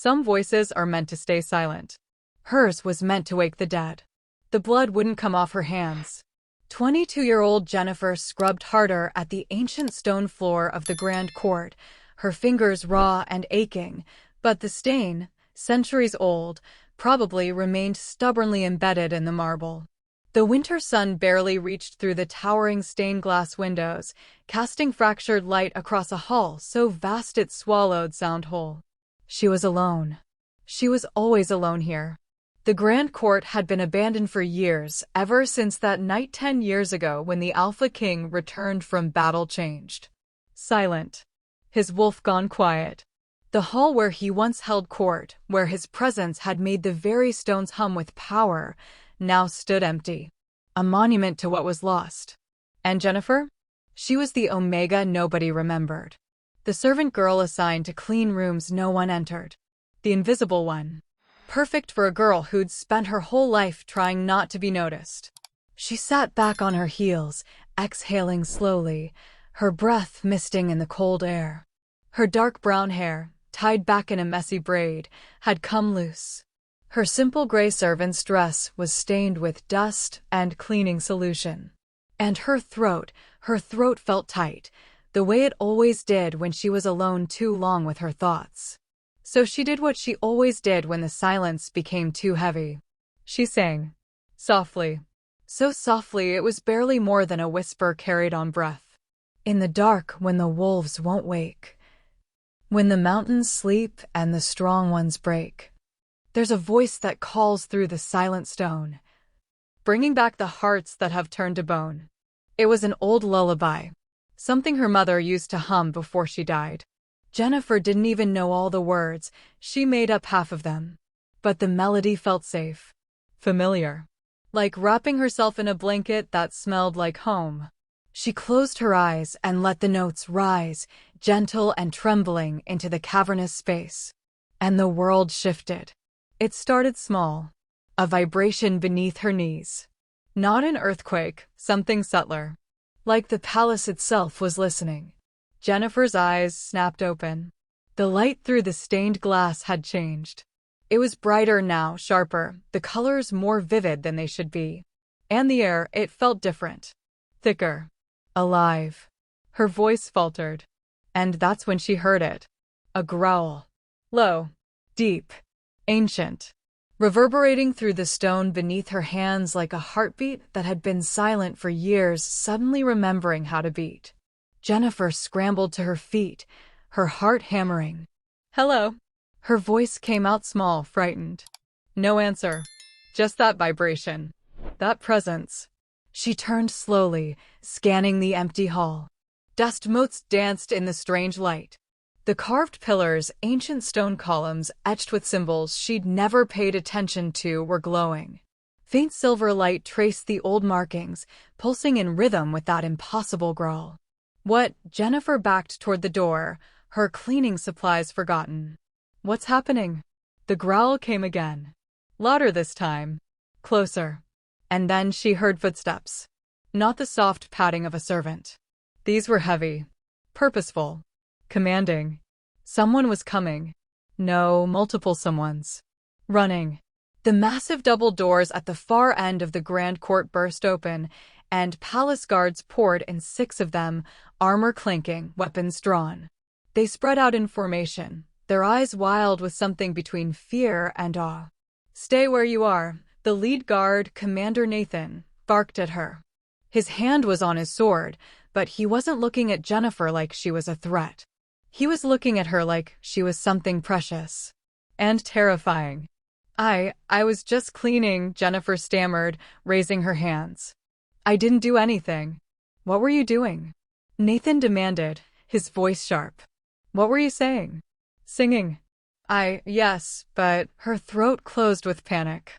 Some voices are meant to stay silent. Hers was meant to wake the dead. The blood wouldn't come off her hands. 22-year-old Jennifer scrubbed harder at the ancient stone floor of the Grand Court, her fingers raw and aching, but the stain, centuries old, probably remained stubbornly embedded in the marble. The winter sun barely reached through the towering stained-glass windows, casting fractured light across a hall so vast it swallowed sound whole. She was alone. She was always alone here. The Grand Court had been abandoned for years, ever since that night 10 years ago when the Alpha King returned from battle changed. Silent. His wolf gone quiet. The hall where he once held court, where his presence had made the very stones hum with power, now stood empty. A monument to what was lost. And Jennifer? She was the Omega nobody remembered. The servant girl assigned to clean rooms no one entered. The invisible one. Perfect for a girl who'd spent her whole life trying not to be noticed. She sat back on her heels, exhaling slowly, her breath misting in the cold air. Her dark brown hair, tied back in a messy braid, had come loose. Her simple gray servant's dress was stained with dust and cleaning solution. And her throat felt tight, the way it always did when she was alone too long with her thoughts. So she did what she always did when the silence became too heavy. She sang. Softly. So softly it was barely more than a whisper carried on breath. In the dark when the wolves won't wake. When the mountains sleep and the strong ones break. There's a voice that calls through the silent stone, bringing back the hearts that have turned to bone. It was an old lullaby, something her mother used to hum before she died. Jennifer didn't even know all the words, she made up half of them. But the melody felt safe, familiar, like wrapping herself in a blanket that smelled like home. She closed her eyes and let the notes rise, gentle and trembling, into the cavernous space. And the world shifted. It started small, a vibration beneath her knees. Not an earthquake, something subtler. Like the palace itself was listening. Jennifer's eyes snapped open. The light through the stained glass had changed. It was brighter now, sharper, the colors more vivid than they should be. And the air, it felt different. Thicker. Alive. Her voice faltered. And that's when she heard it. A growl. Low. Deep. Ancient. Reverberating through the stone beneath her hands like a heartbeat that had been silent for years suddenly remembering how to beat. Jennifer scrambled to her feet, her heart hammering. Hello. Her voice came out small, frightened. No answer. Just that vibration. That presence. She turned slowly, scanning the empty hall. Dust motes danced in the strange light. The carved pillars, ancient stone columns etched with symbols she'd never paid attention to, were glowing. Faint silver light traced the old markings, pulsing in rhythm with that impossible growl. What? Jennifer backed toward the door, her cleaning supplies forgotten. What's happening? The growl came again. Louder this time. Closer. And then she heard footsteps. Not the soft padding of a servant. These were heavy. Purposeful. Commanding. Someone was coming. No, multiple someones. Running. The massive double doors at the far end of the Grand Court burst open, and palace guards poured in, 6 of them, armor clanking, weapons drawn. They spread out in formation, their eyes wild with something between fear and awe. Stay where you are, the lead guard, Commander Nathan, barked at her. His hand was on his sword, but he wasn't looking at Jennifer like she was a threat. He was looking at her like she was something precious. And terrifying. I was just cleaning, Jennifer stammered, raising her hands. I didn't do anything. What were you doing? Nathan demanded, his voice sharp. What were you saying? Singing. Yes, but her throat closed with panic.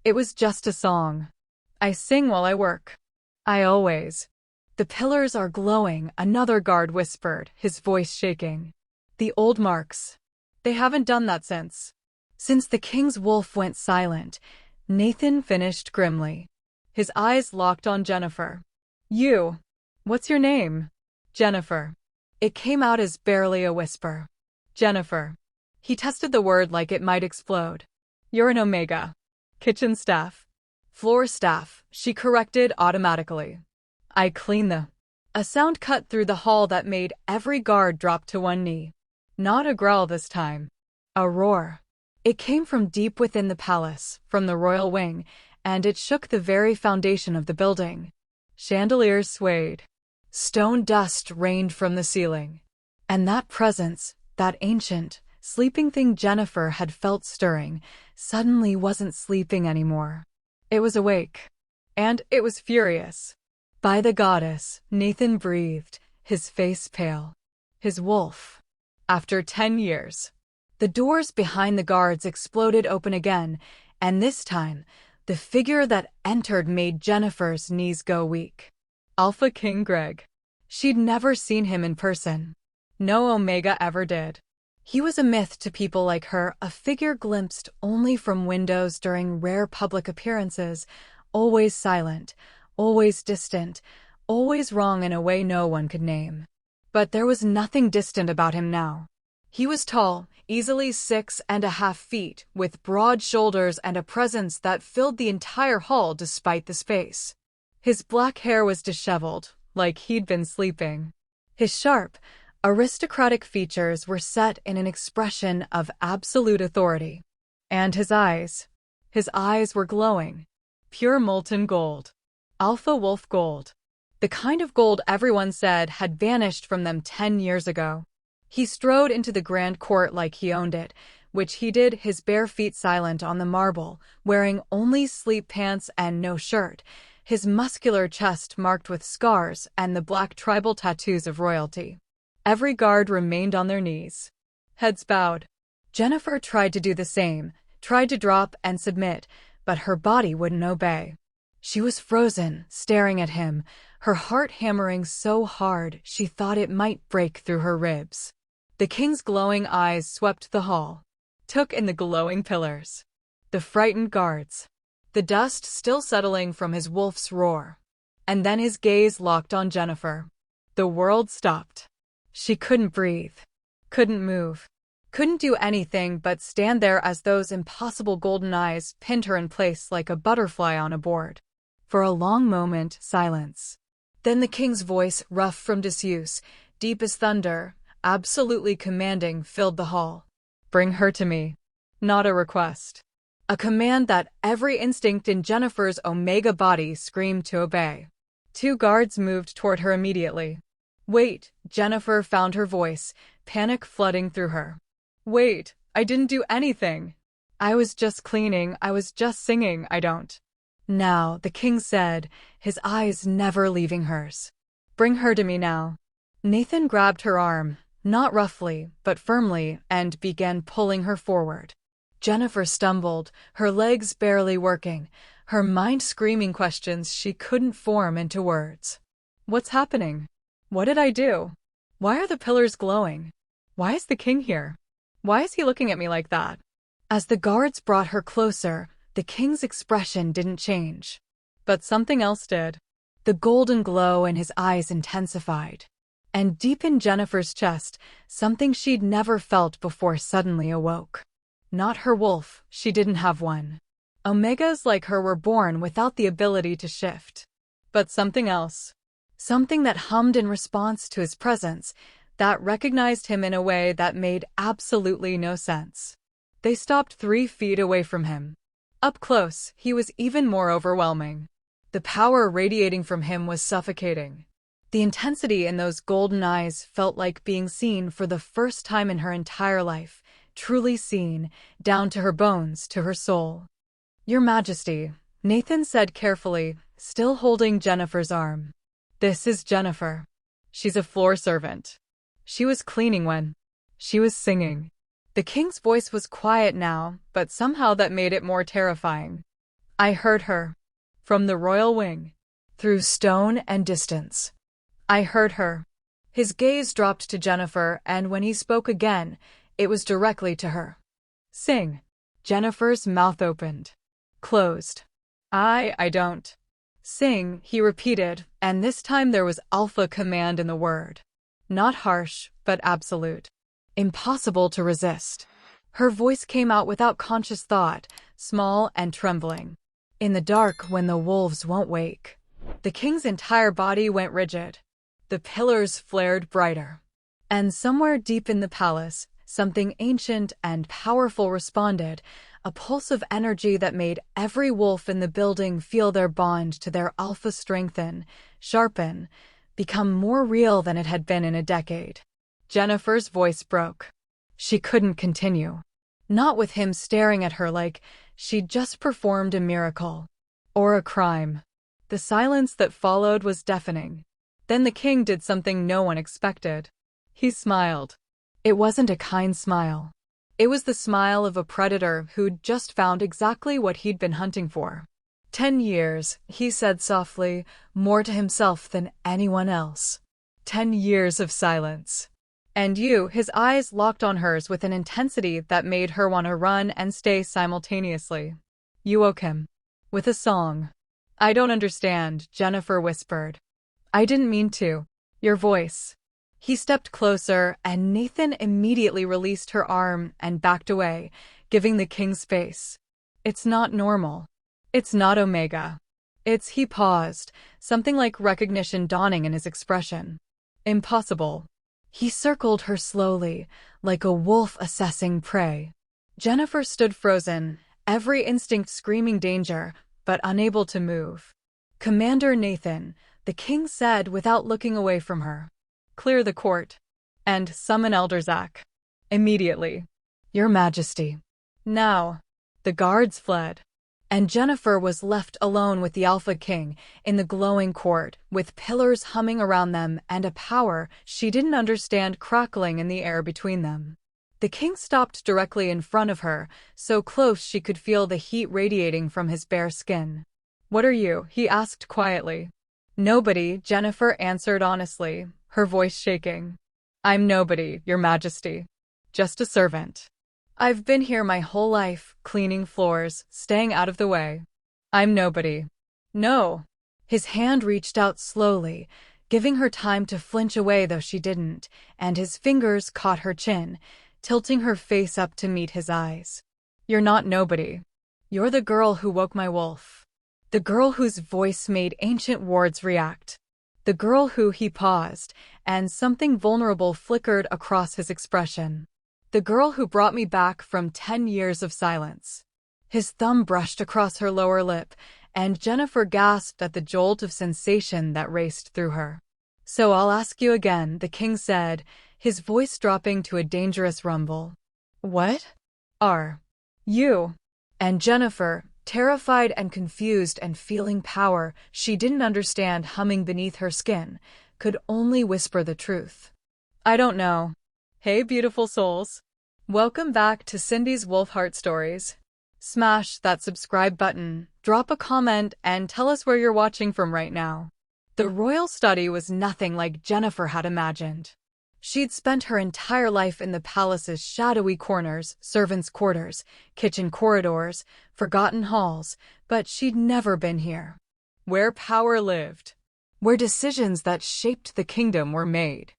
It was just a song. I sing while I work. I always. The pillars are glowing, another guard whispered, his voice shaking. The old marks. They haven't done that since. Since the king's wolf went silent, Nathan finished grimly. His eyes locked on Jennifer. You. What's your name? Jennifer. It came out as barely a whisper. Jennifer. He tested the word like it might explode. You're an Omega. Kitchen staff. Floor staff, she corrected automatically. I clean the. A sound cut through the hall that made every guard drop to one knee. Not a growl this time. A roar. It came from deep within the palace, from the royal wing, and it shook the very foundation of the building. Chandeliers swayed. Stone dust rained from the ceiling. And that presence, that ancient, sleeping thing Jennifer had felt stirring, suddenly wasn't sleeping anymore. It was awake. And it was furious. By the goddess, Nathan breathed, his face pale. His wolf. After 10 years. The doors behind the guards exploded open again, and this time, the figure that entered made Jennifer's knees go weak. Alpha King Greg. She'd never seen him in person. No Omega ever did. He was a myth to people like her, a figure glimpsed only from windows during rare public appearances, always silent, always distant, always wrong in a way no one could name. But there was nothing distant about him now. He was tall, easily 6.5 feet, with broad shoulders and a presence that filled the entire hall despite the space. His black hair was disheveled, like he'd been sleeping. His sharp, aristocratic features were set in an expression of absolute authority. And his eyes were glowing. Pure molten gold. Alpha Wolf gold. The kind of gold everyone said had vanished from them 10 years ago. He strode into the grand court like he owned it, which he did, his bare feet silent on the marble, wearing only sleep pants and no shirt, his muscular chest marked with scars and the black tribal tattoos of royalty. Every guard remained on their knees. Heads bowed. Jennifer tried to do the same, tried to drop and submit, but her body wouldn't obey. She was frozen, staring at him, her heart hammering so hard she thought it might break through her ribs. The king's glowing eyes swept the hall, took in the glowing pillars, the frightened guards, the dust still settling from his wolf's roar. And then his gaze locked on Jennifer. The world stopped. She couldn't breathe, couldn't move, couldn't do anything but stand there as those impossible golden eyes pinned her in place like a butterfly on a board. For a long moment, silence. Then the king's voice, rough from disuse, deep as thunder, absolutely commanding, filled the hall. Bring her to me. Not a request. A command that every instinct in Jennifer's Omega body screamed to obey. 2 guards moved toward her immediately. Wait, Jennifer found her voice, panic flooding through her. Wait, I didn't do anything. I was just cleaning, I was just singing, I don't. Now, the king said, his eyes never leaving hers. Bring her to me now. Nathan grabbed her arm, not roughly, but firmly, and began pulling her forward. Jennifer stumbled, her legs barely working, her mind screaming questions she couldn't form into words. What's happening? What did I do? Why are the pillars glowing? Why is the king here? Why is he looking at me like that? As the guards brought her closer, the king's expression didn't change. But something else did. The golden glow in his eyes intensified. And deep in Jennifer's chest, something she'd never felt before suddenly awoke. Not her wolf, she didn't have one. Omegas like her were born without the ability to shift. But something else. Something that hummed in response to his presence, that recognized him in a way that made absolutely no sense. They stopped 3 feet away from him. Up close, he was even more overwhelming. The power radiating from him was suffocating. The intensity in those golden eyes felt like being seen for the first time in her entire life, truly seen, down to her bones, to her soul. Your Majesty, Nathan said carefully, still holding Jennifer's arm. This is Jennifer. She's a floor servant. She was cleaning when she was singing. The king's voice was quiet now, but somehow that made it more terrifying. I heard her. From the royal wing. Through stone and distance. I heard her. His gaze dropped to Jennifer, and when he spoke again, it was directly to her. Sing. Jennifer's mouth opened. Closed. I don't. Sing, he repeated, and this time there was alpha command in the word. Not harsh, but absolute. Impossible to resist. Her voice came out without conscious thought, small and trembling. In the dark when the wolves won't wake. The king's entire body went rigid. The pillars flared brighter. And somewhere deep in the palace, something ancient and powerful responded, a pulse of energy that made every wolf in the building feel their bond to their alpha strengthen, sharpen, become more real than it had been in a decade. Jennifer's voice broke. She couldn't continue. Not with him staring at her like she'd just performed a miracle. Or a crime. The silence that followed was deafening. Then the king did something no one expected. He smiled. It wasn't a kind smile. It was the smile of a predator who'd just found exactly what he'd been hunting for. 10 years, he said softly, more to himself than anyone else. 10 years of silence. And you, his eyes locked on hers with an intensity that made her want to run and stay simultaneously. You woke him. With a song. I don't understand, Jennifer whispered. I didn't mean to. Your voice. He stepped closer, and Nathan immediately released her arm and backed away, giving the king space. It's not normal. It's not Omega. He paused, something like recognition dawning in his expression. Impossible. He circled her slowly, like a wolf assessing prey. Jennifer stood frozen, every instinct screaming danger, but unable to move. Commander Nathan, the king said without looking away from her. Clear the court. And summon Elder Zach. Immediately. Your Majesty. Now. The guards fled. And Jennifer was left alone with the Alpha King in the glowing court, with pillars humming around them and a power she didn't understand crackling in the air between them. The king stopped directly in front of her, so close she could feel the heat radiating from his bare skin. What are you? He asked quietly. Nobody, Jennifer answered honestly, her voice shaking. I'm nobody, Your Majesty. Just a servant. I've been here my whole life, cleaning floors, staying out of the way. I'm nobody. No. His hand reached out slowly, giving her time to flinch away though she didn't, and his fingers caught her chin, tilting her face up to meet his eyes. You're not nobody. You're the girl who woke my wolf. The girl whose voice made ancient wards react. The girl who he paused, and something vulnerable flickered across his expression. The girl who brought me back from 10 years of silence. His thumb brushed across her lower lip, and Jennifer gasped at the jolt of sensation that raced through her. So I'll ask you again, the king said, his voice dropping to a dangerous rumble. What? Are you? And Jennifer, terrified and confused and feeling power she didn't understand humming beneath her skin, could only whisper the truth. I don't know. Hey, beautiful souls. Welcome back to Cindy's Wolfheart Stories. Smash that subscribe button, drop a comment, and tell us where you're watching from right now. The royal study was nothing like Jennifer had imagined. She'd spent her entire life in the palace's shadowy corners, servants' quarters, kitchen corridors, forgotten halls, but she'd never been here. Where power lived. Where decisions that shaped the kingdom were made.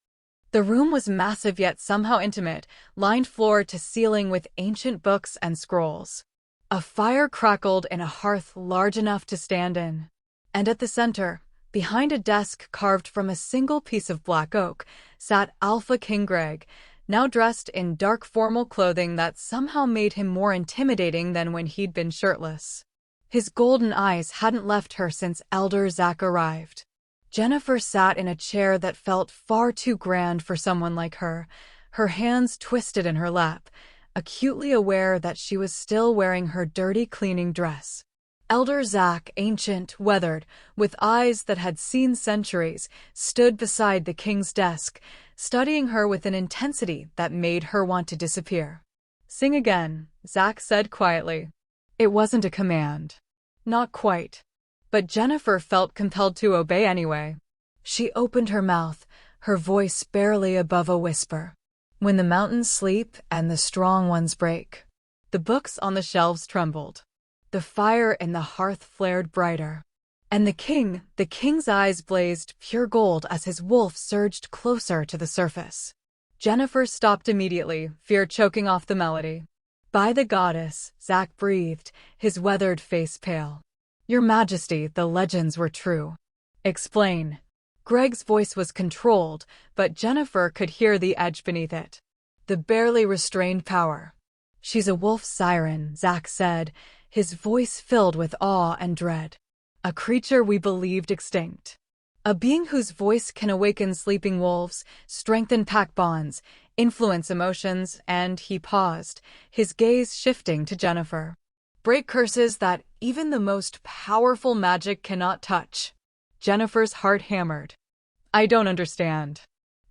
The room was massive yet somehow intimate, lined floor to ceiling with ancient books and scrolls. A fire crackled in a hearth large enough to stand in. And at the center, behind a desk carved from a single piece of black oak, sat Alpha King Greg, now dressed in dark formal clothing that somehow made him more intimidating than when he'd been shirtless. His golden eyes hadn't left her since Elder Zach arrived. Jennifer sat in a chair that felt far too grand for someone like her, her hands twisted in her lap, acutely aware that she was still wearing her dirty cleaning dress. Elder Zach, ancient, weathered, with eyes that had seen centuries, stood beside the king's desk, studying her with an intensity that made her want to disappear. Sing again, Zach said quietly. It wasn't a command. Not quite. But Jennifer felt compelled to obey anyway. She opened her mouth, her voice barely above a whisper. When the mountains sleep and the strong ones break. The books on the shelves trembled. The fire in the hearth flared brighter. And the king's eyes blazed pure gold as his wolf surged closer to the surface. Jennifer stopped immediately, fear choking off the melody. By the goddess, Zack breathed, his weathered face pale. Your Majesty, the legends were true. Explain. Greg's voice was controlled, but Jennifer could hear the edge beneath it. The barely restrained power. She's a wolf siren, Zack said, his voice filled with awe and dread. A creature we believed extinct. A being whose voice can awaken sleeping wolves, strengthen pack bonds, influence emotions, and he paused, his gaze shifting to Jennifer. Break curses that even the most powerful magic cannot touch. Jennifer's heart hammered. I don't understand.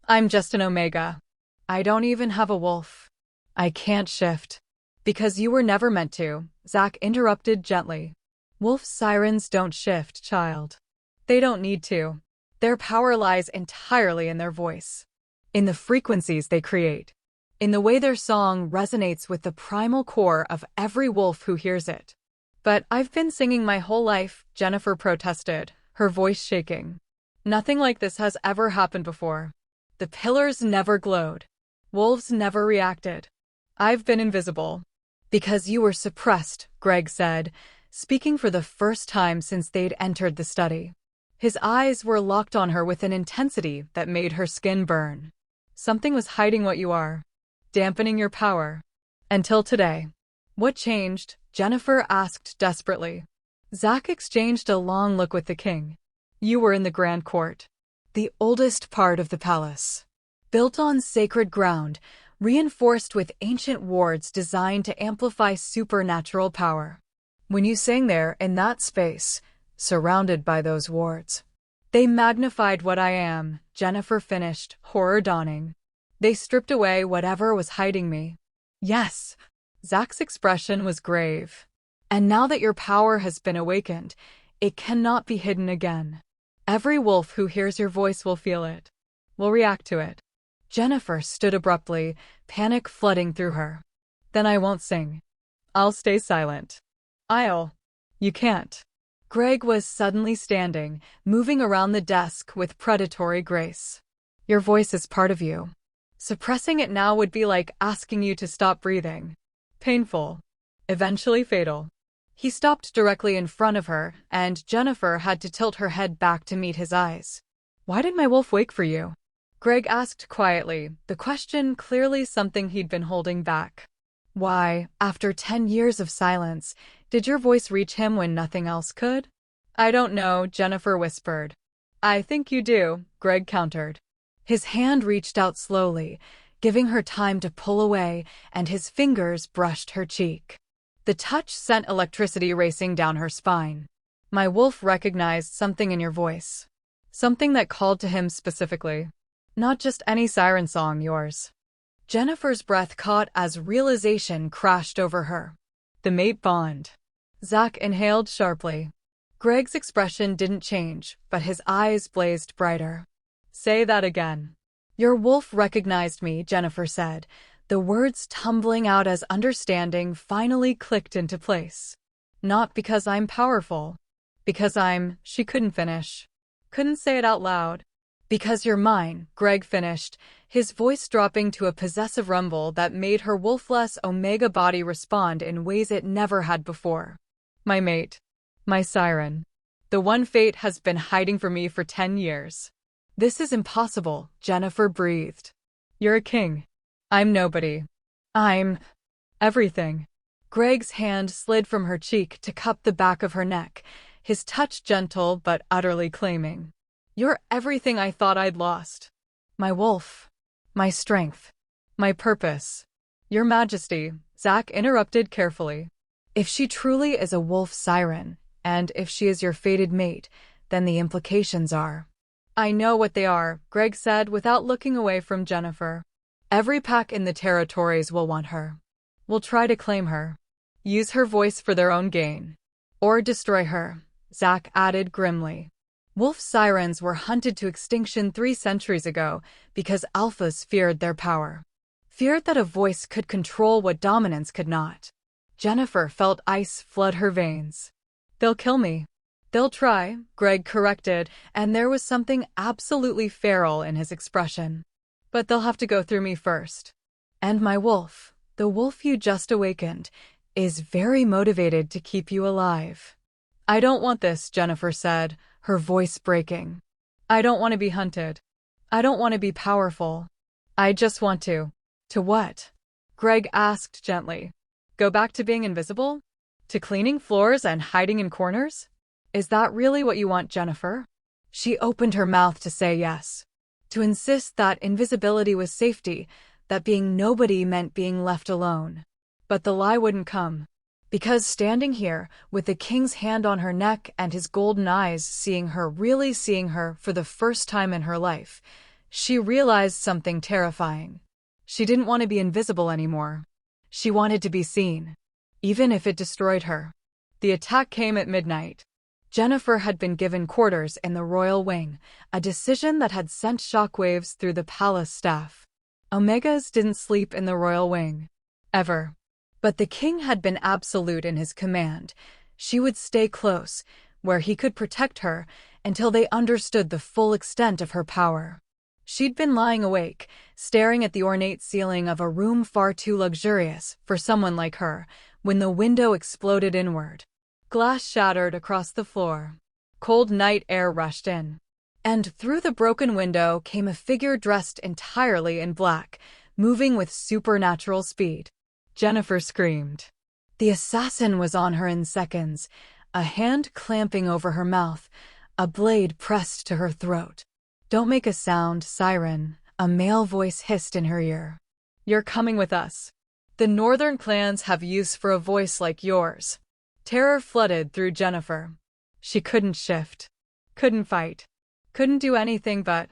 I'm just an Omega. I don't even have a wolf. I can't shift. Because you were never meant to, Zack interrupted gently. Wolf sirens don't shift, child. They don't need to. Their power lies entirely in their voice. In the frequencies they create. In the way their song resonates with the primal core of every wolf who hears it. But I've been singing my whole life, Jennifer protested, her voice shaking. Nothing like this has ever happened before. The pillars never glowed. Wolves never reacted. I've been invisible. Because you were suppressed, Greg said, speaking for the first time since they'd entered the study. His eyes were locked on her with an intensity that made her skin burn. Something was hiding what you are. Dampening your power. Until today. What changed? Jennifer asked desperately. Zack exchanged a long look with the king. You were in the Grand Court. The oldest part of the palace. Built on sacred ground, reinforced with ancient wards designed to amplify supernatural power. When you sang there in that space, surrounded by those wards, they magnified what I am, Jennifer finished, horror dawning. They stripped away whatever was hiding me. Yes. Zack's expression was grave. And now that your power has been awakened, it cannot be hidden again. Every wolf who hears your voice will feel it. Will react to it. Jennifer stood abruptly, panic flooding through her. Then I won't sing. I'll stay silent. You can't. Greg was suddenly standing, moving around the desk with predatory grace. Your voice is part of you. Suppressing it now would be like asking you to stop breathing. Painful. Eventually fatal. He stopped directly in front of her, and Jennifer had to tilt her head back to meet his eyes. Why did my wolf wake for you? Greg asked quietly, the question clearly something he'd been holding back. Why, after 10 years of silence, did your voice reach him when nothing else could? I don't know, Jennifer whispered. I think you do, Greg countered. His hand reached out slowly, giving her time to pull away, and his fingers brushed her cheek. The touch sent electricity racing down her spine. My wolf recognized something in your voice. Something that called to him specifically. Not just any siren song, yours. Jennifer's breath caught as realization crashed over her. The mate bond. Zack inhaled sharply. Greg's expression didn't change, but his eyes blazed brighter. Say that again. Your wolf recognized me, Jennifer said, the words tumbling out as understanding finally clicked into place. Not because I'm powerful. Because she couldn't finish. Couldn't say it out loud. Because you're mine, Greg finished, his voice dropping to a possessive rumble that made her wolfless Omega body respond in ways it never had before. My mate. My siren. The one fate has been hiding from me for 10 years. This is impossible, Jennifer breathed. You're a king. I'm nobody. I'm everything. Greg's hand slid from her cheek to cup the back of her neck, his touch gentle but utterly claiming. You're everything I thought I'd lost. My wolf. My strength. My purpose. Your Majesty, Zack interrupted carefully. If she truly is a wolf siren, and if she is your fated mate, then the implications are. I know what they are, Greg said without looking away from Jennifer. Every pack in the territories will want her. Will try to claim her. Use her voice for their own gain. Or destroy her, Zack added grimly. Wolf sirens were hunted to extinction 3 centuries ago because alphas feared their power. Feared that a voice could control what dominance could not. Jennifer felt ice flood her veins. They'll kill me. They'll try, Greg corrected, and there was something absolutely feral in his expression. But they'll have to go through me first. And my wolf, The wolf you just awakened is very motivated to keep you alive. I don't want this, Jennifer said, her voice breaking. I don't want to be hunted. I don't want to be powerful. I just want to. To what? Greg asked gently. Go back to being invisible? To cleaning floors and hiding in corners? Is that really what you want, Jennifer? She opened her mouth to say yes. To insist that invisibility was safety, that being nobody meant being left alone. But the lie wouldn't come. Because standing here, with the king's hand on her neck and his golden eyes really seeing her for the first time in her life, she realized something terrifying. She didn't want to be invisible anymore. She wanted to be seen, even if it destroyed her. The attack came at midnight. Jennifer had been given quarters in the royal wing, a decision that had sent shockwaves through the palace staff. Omegas didn't sleep in the royal wing. Ever. But the king had been absolute in his command. She would stay close, where he could protect her, until they understood the full extent of her power. She'd been lying awake, staring at the ornate ceiling of a room far too luxurious for someone like her, when the window exploded inward. Glass shattered across the floor. Cold night air rushed in. And through the broken window came a figure dressed entirely in black, moving with supernatural speed. Jennifer screamed. The assassin was on her in seconds, a hand clamping over her mouth, a blade pressed to her throat. Don't make a sound, siren, a male voice hissed in her ear. You're coming with us. The northern clans have use for a voice like yours. Terror flooded through Jennifer. She couldn't shift, couldn't fight, couldn't do anything but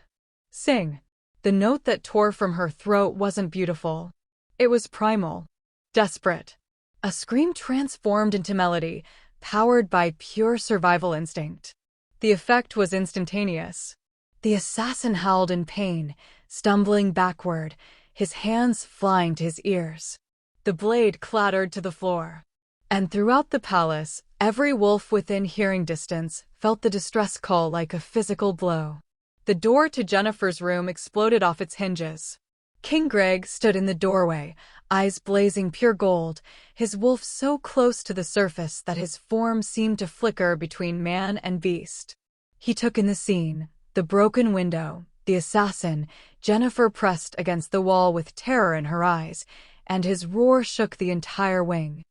sing. The note that tore from her throat wasn't beautiful. It was primal, desperate. A scream transformed into melody, powered by pure survival instinct. The effect was instantaneous. The assassin howled in pain, stumbling backward, his hands flying to his ears. The blade clattered to the floor. And throughout the palace, every wolf within hearing distance felt the distress call like a physical blow. The door to Jennifer's room exploded off its hinges. King Greg stood in the doorway, eyes blazing pure gold, his wolf so close to the surface that his form seemed to flicker between man and beast. He took in the scene, the broken window, the assassin, Jennifer pressed against the wall with terror in her eyes, and his roar shook the entire wing.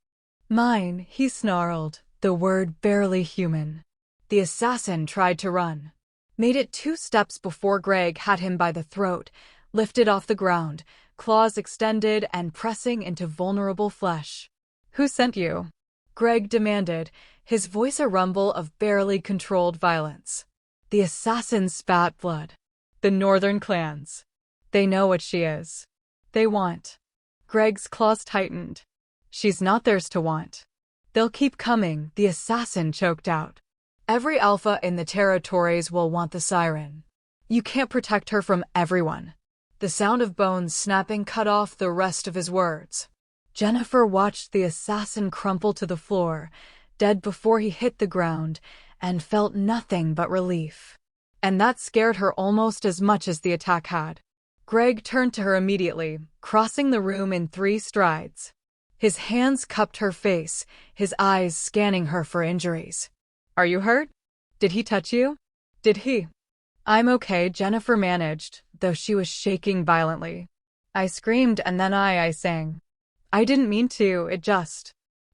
Mine, he snarled, the word barely human. The assassin tried to run. Made it 2 steps before Greg had him by the throat, lifted off the ground, claws extended and pressing into vulnerable flesh. Who sent you? Greg demanded, his voice a rumble of barely controlled violence. The assassin spat blood. The northern clans. They know what she is. They want. Greg's claws tightened. She's not theirs to want. They'll keep coming, the assassin choked out. Every alpha in the territories will want the siren. You can't protect her from everyone. The sound of bones snapping cut off the rest of his words. Jennifer watched the assassin crumple to the floor, dead before he hit the ground, and felt nothing but relief. And that scared her almost as much as the attack had. Greg turned to her immediately, crossing the room in 3 strides. His hands cupped her face, his eyes scanning her for injuries. Are you hurt? Did he touch you? Did he? I'm okay, Jennifer managed, though she was shaking violently. I screamed and then I sang. I didn't mean to, it just.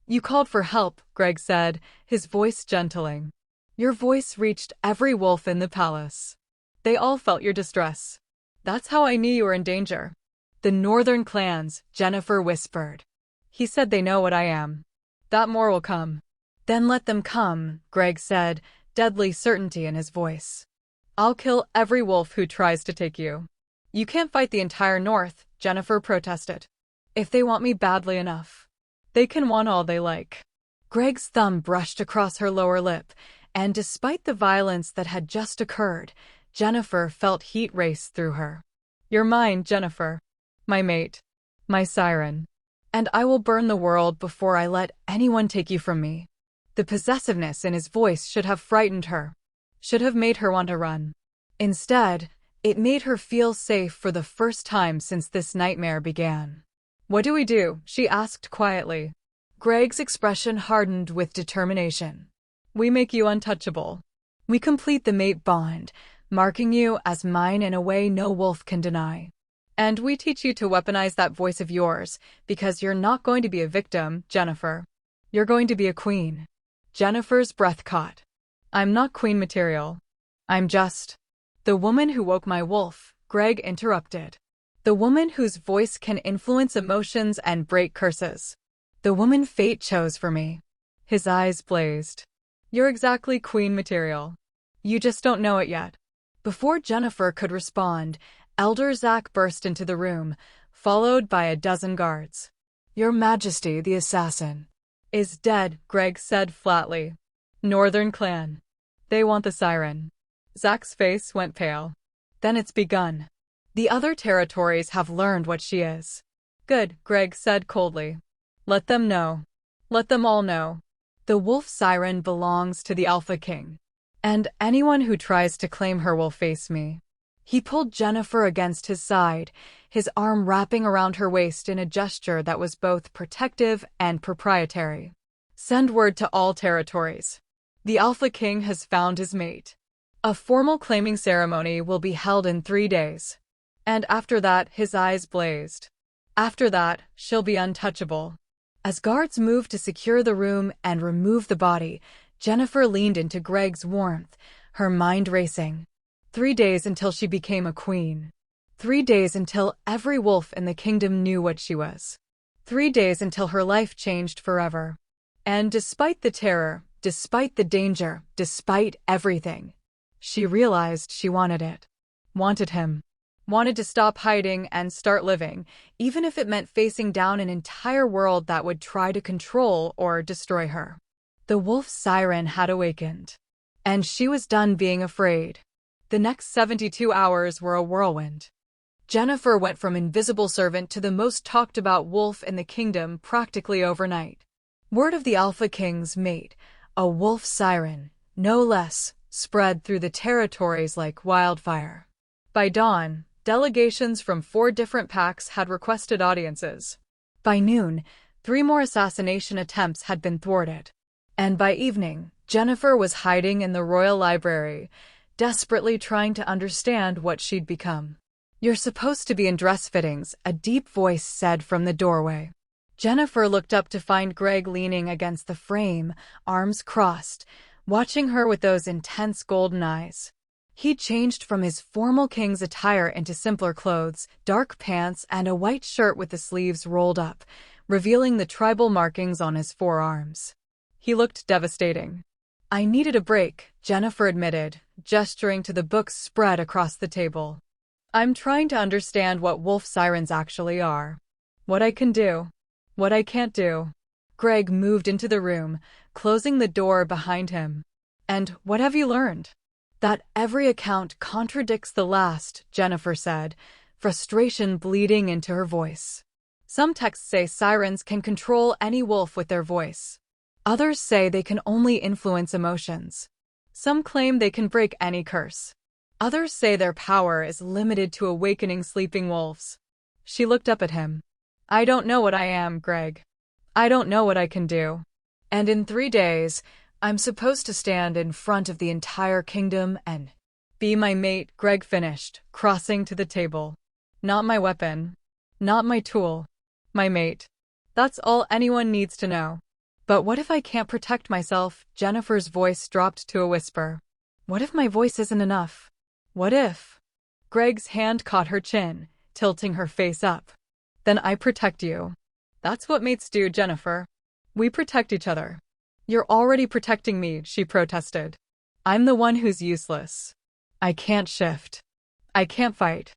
You called for help, Greg said, his voice gentling. Your voice reached every wolf in the palace. They all felt your distress. That's how I knew you were in danger. The northern clans, Jennifer whispered. He said they know what I am. That more will come. Then let them come, Greg said, deadly certainty in his voice. I'll kill every wolf who tries to take you. You can't fight the entire north, Jennifer protested. If they want me badly enough, they can want all they like. Greg's thumb brushed across her lower lip, and despite the violence that had just occurred, Jennifer felt heat race through her. You're mine, Jennifer. My mate. My siren. And I will burn the world before I let anyone take you from me. The possessiveness in his voice should have frightened her. Should have made her want to run. Instead, it made her feel safe for the first time since this nightmare began. What do we do? She asked quietly. Greg's expression hardened with determination. We make you untouchable. We complete the mate bond, marking you as mine in a way no wolf can deny. And we teach you to weaponize that voice of yours, because you're not going to be a victim, Jennifer. You're going to be a queen. Jennifer's breath caught. I'm not queen material. I'm just the woman who woke my wolf, Greg interrupted. The woman whose voice can influence emotions and break curses. The woman fate chose for me. His eyes blazed. You're exactly queen material. You just don't know it yet. Before Jennifer could respond, Elder Zach burst into the room, followed by a dozen guards. Your Majesty, the assassin, is dead, Greg said flatly. Northern Clan. They want the siren. Zach's face went pale. Then it's begun. The other territories have learned what she is. Good, Greg said coldly. Let them know. Let them all know. The wolf siren belongs to the Alpha King. And anyone who tries to claim her will face me. He pulled Jennifer against his side, his arm wrapping around her waist in a gesture that was both protective and proprietary. Send word to all territories. The Alpha King has found his mate. A formal claiming ceremony will be held in 3 days. And after that, his eyes blazed. After that, she'll be untouchable. As guards moved to secure the room and remove the body, Jennifer leaned into Greg's warmth, her mind racing. 3 days until she became a queen. 3 days until every wolf in the kingdom knew what she was. 3 days until her life changed forever. And despite the terror, despite the danger, despite everything, she realized she wanted it. Wanted him. Wanted to stop hiding and start living, even if it meant facing down an entire world that would try to control or destroy her. The wolf siren had awakened. And she was done being afraid. The next 72 hours were a whirlwind. Jennifer went from invisible servant to the most talked about wolf in the kingdom practically overnight. Word of the Alpha King's mate, a wolf siren, no less, spread through the territories like wildfire. By dawn, delegations from 4 different packs had requested audiences. By noon, 3 more assassination attempts had been thwarted. And by evening, Jennifer was hiding in the royal library, desperately trying to understand what she'd become. You're supposed to be in dress fittings, a deep voice said from the doorway. Jennifer looked up to find Greg leaning against the frame, arms crossed, watching her with those intense golden eyes. He'd changed from his formal king's attire into simpler clothes, dark pants, and a white shirt with the sleeves rolled up, revealing the tribal markings on his forearms. He looked devastating. I needed a break, Jennifer admitted, gesturing to the books spread across the table. I'm trying to understand what wolf sirens actually are. What I can do. What I can't do. Greg moved into the room, closing the door behind him. And what have you learned? That every account contradicts the last, Jennifer said, frustration bleeding into her voice. Some texts say sirens can control any wolf with their voice. Others say they can only influence emotions. Some claim they can break any curse. Others say their power is limited to awakening sleeping wolves. She looked up at him. I don't know what I am, Greg. I don't know what I can do. And in 3 days, I'm supposed to stand in front of the entire kingdom and be my mate, Greg finished, crossing to the table. Not my weapon. Not my tool. My mate. That's all anyone needs to know. But what if I can't protect myself? Jennifer's voice dropped to a whisper. What if my voice isn't enough? What if? Greg's hand caught her chin, tilting her face up. Then I protect you. That's what mates do, Jennifer. We protect each other. You're already protecting me, she protested. I'm the one who's useless. I can't shift. I can't fight.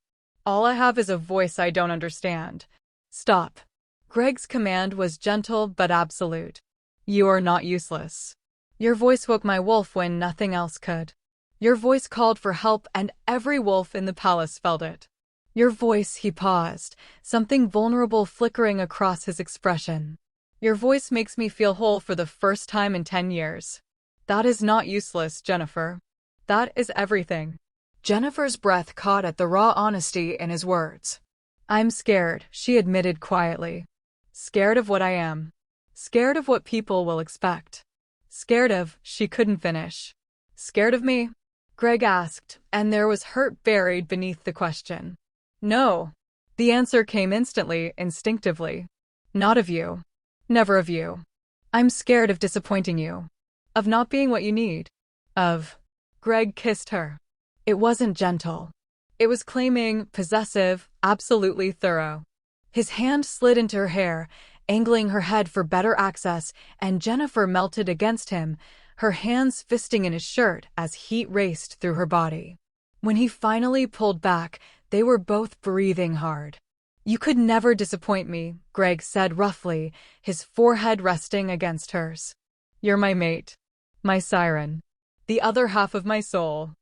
All I have is a voice I don't understand. Stop. Greg's command was gentle but absolute. You are not useless. Your voice woke my wolf when nothing else could. Your voice called for help and every wolf in the palace felt it. Your voice, he paused, something vulnerable flickering across his expression. Your voice makes me feel whole for the first time in 10 years. That is not useless, Jennifer. That is everything. Jennifer's breath caught at the raw honesty in his words. I'm scared, she admitted quietly. Scared of what I am. Scared of what people will expect. Scared of, she couldn't finish. Scared of me? Greg asked, and there was hurt buried beneath the question. No. The answer came instantly, instinctively. Not of you. Never of you. I'm scared of disappointing you. Of not being what you need. Of. Greg kissed her. It wasn't gentle. It was claiming, possessive, absolutely thorough. His hand slid into her hair, angling her head for better access, and Jennifer melted against him, her hands fisting in his shirt as heat raced through her body. When he finally pulled back, they were both breathing hard. You could never disappoint me, Greg said roughly, his forehead resting against hers. You're my mate. My siren. The other half of my soul.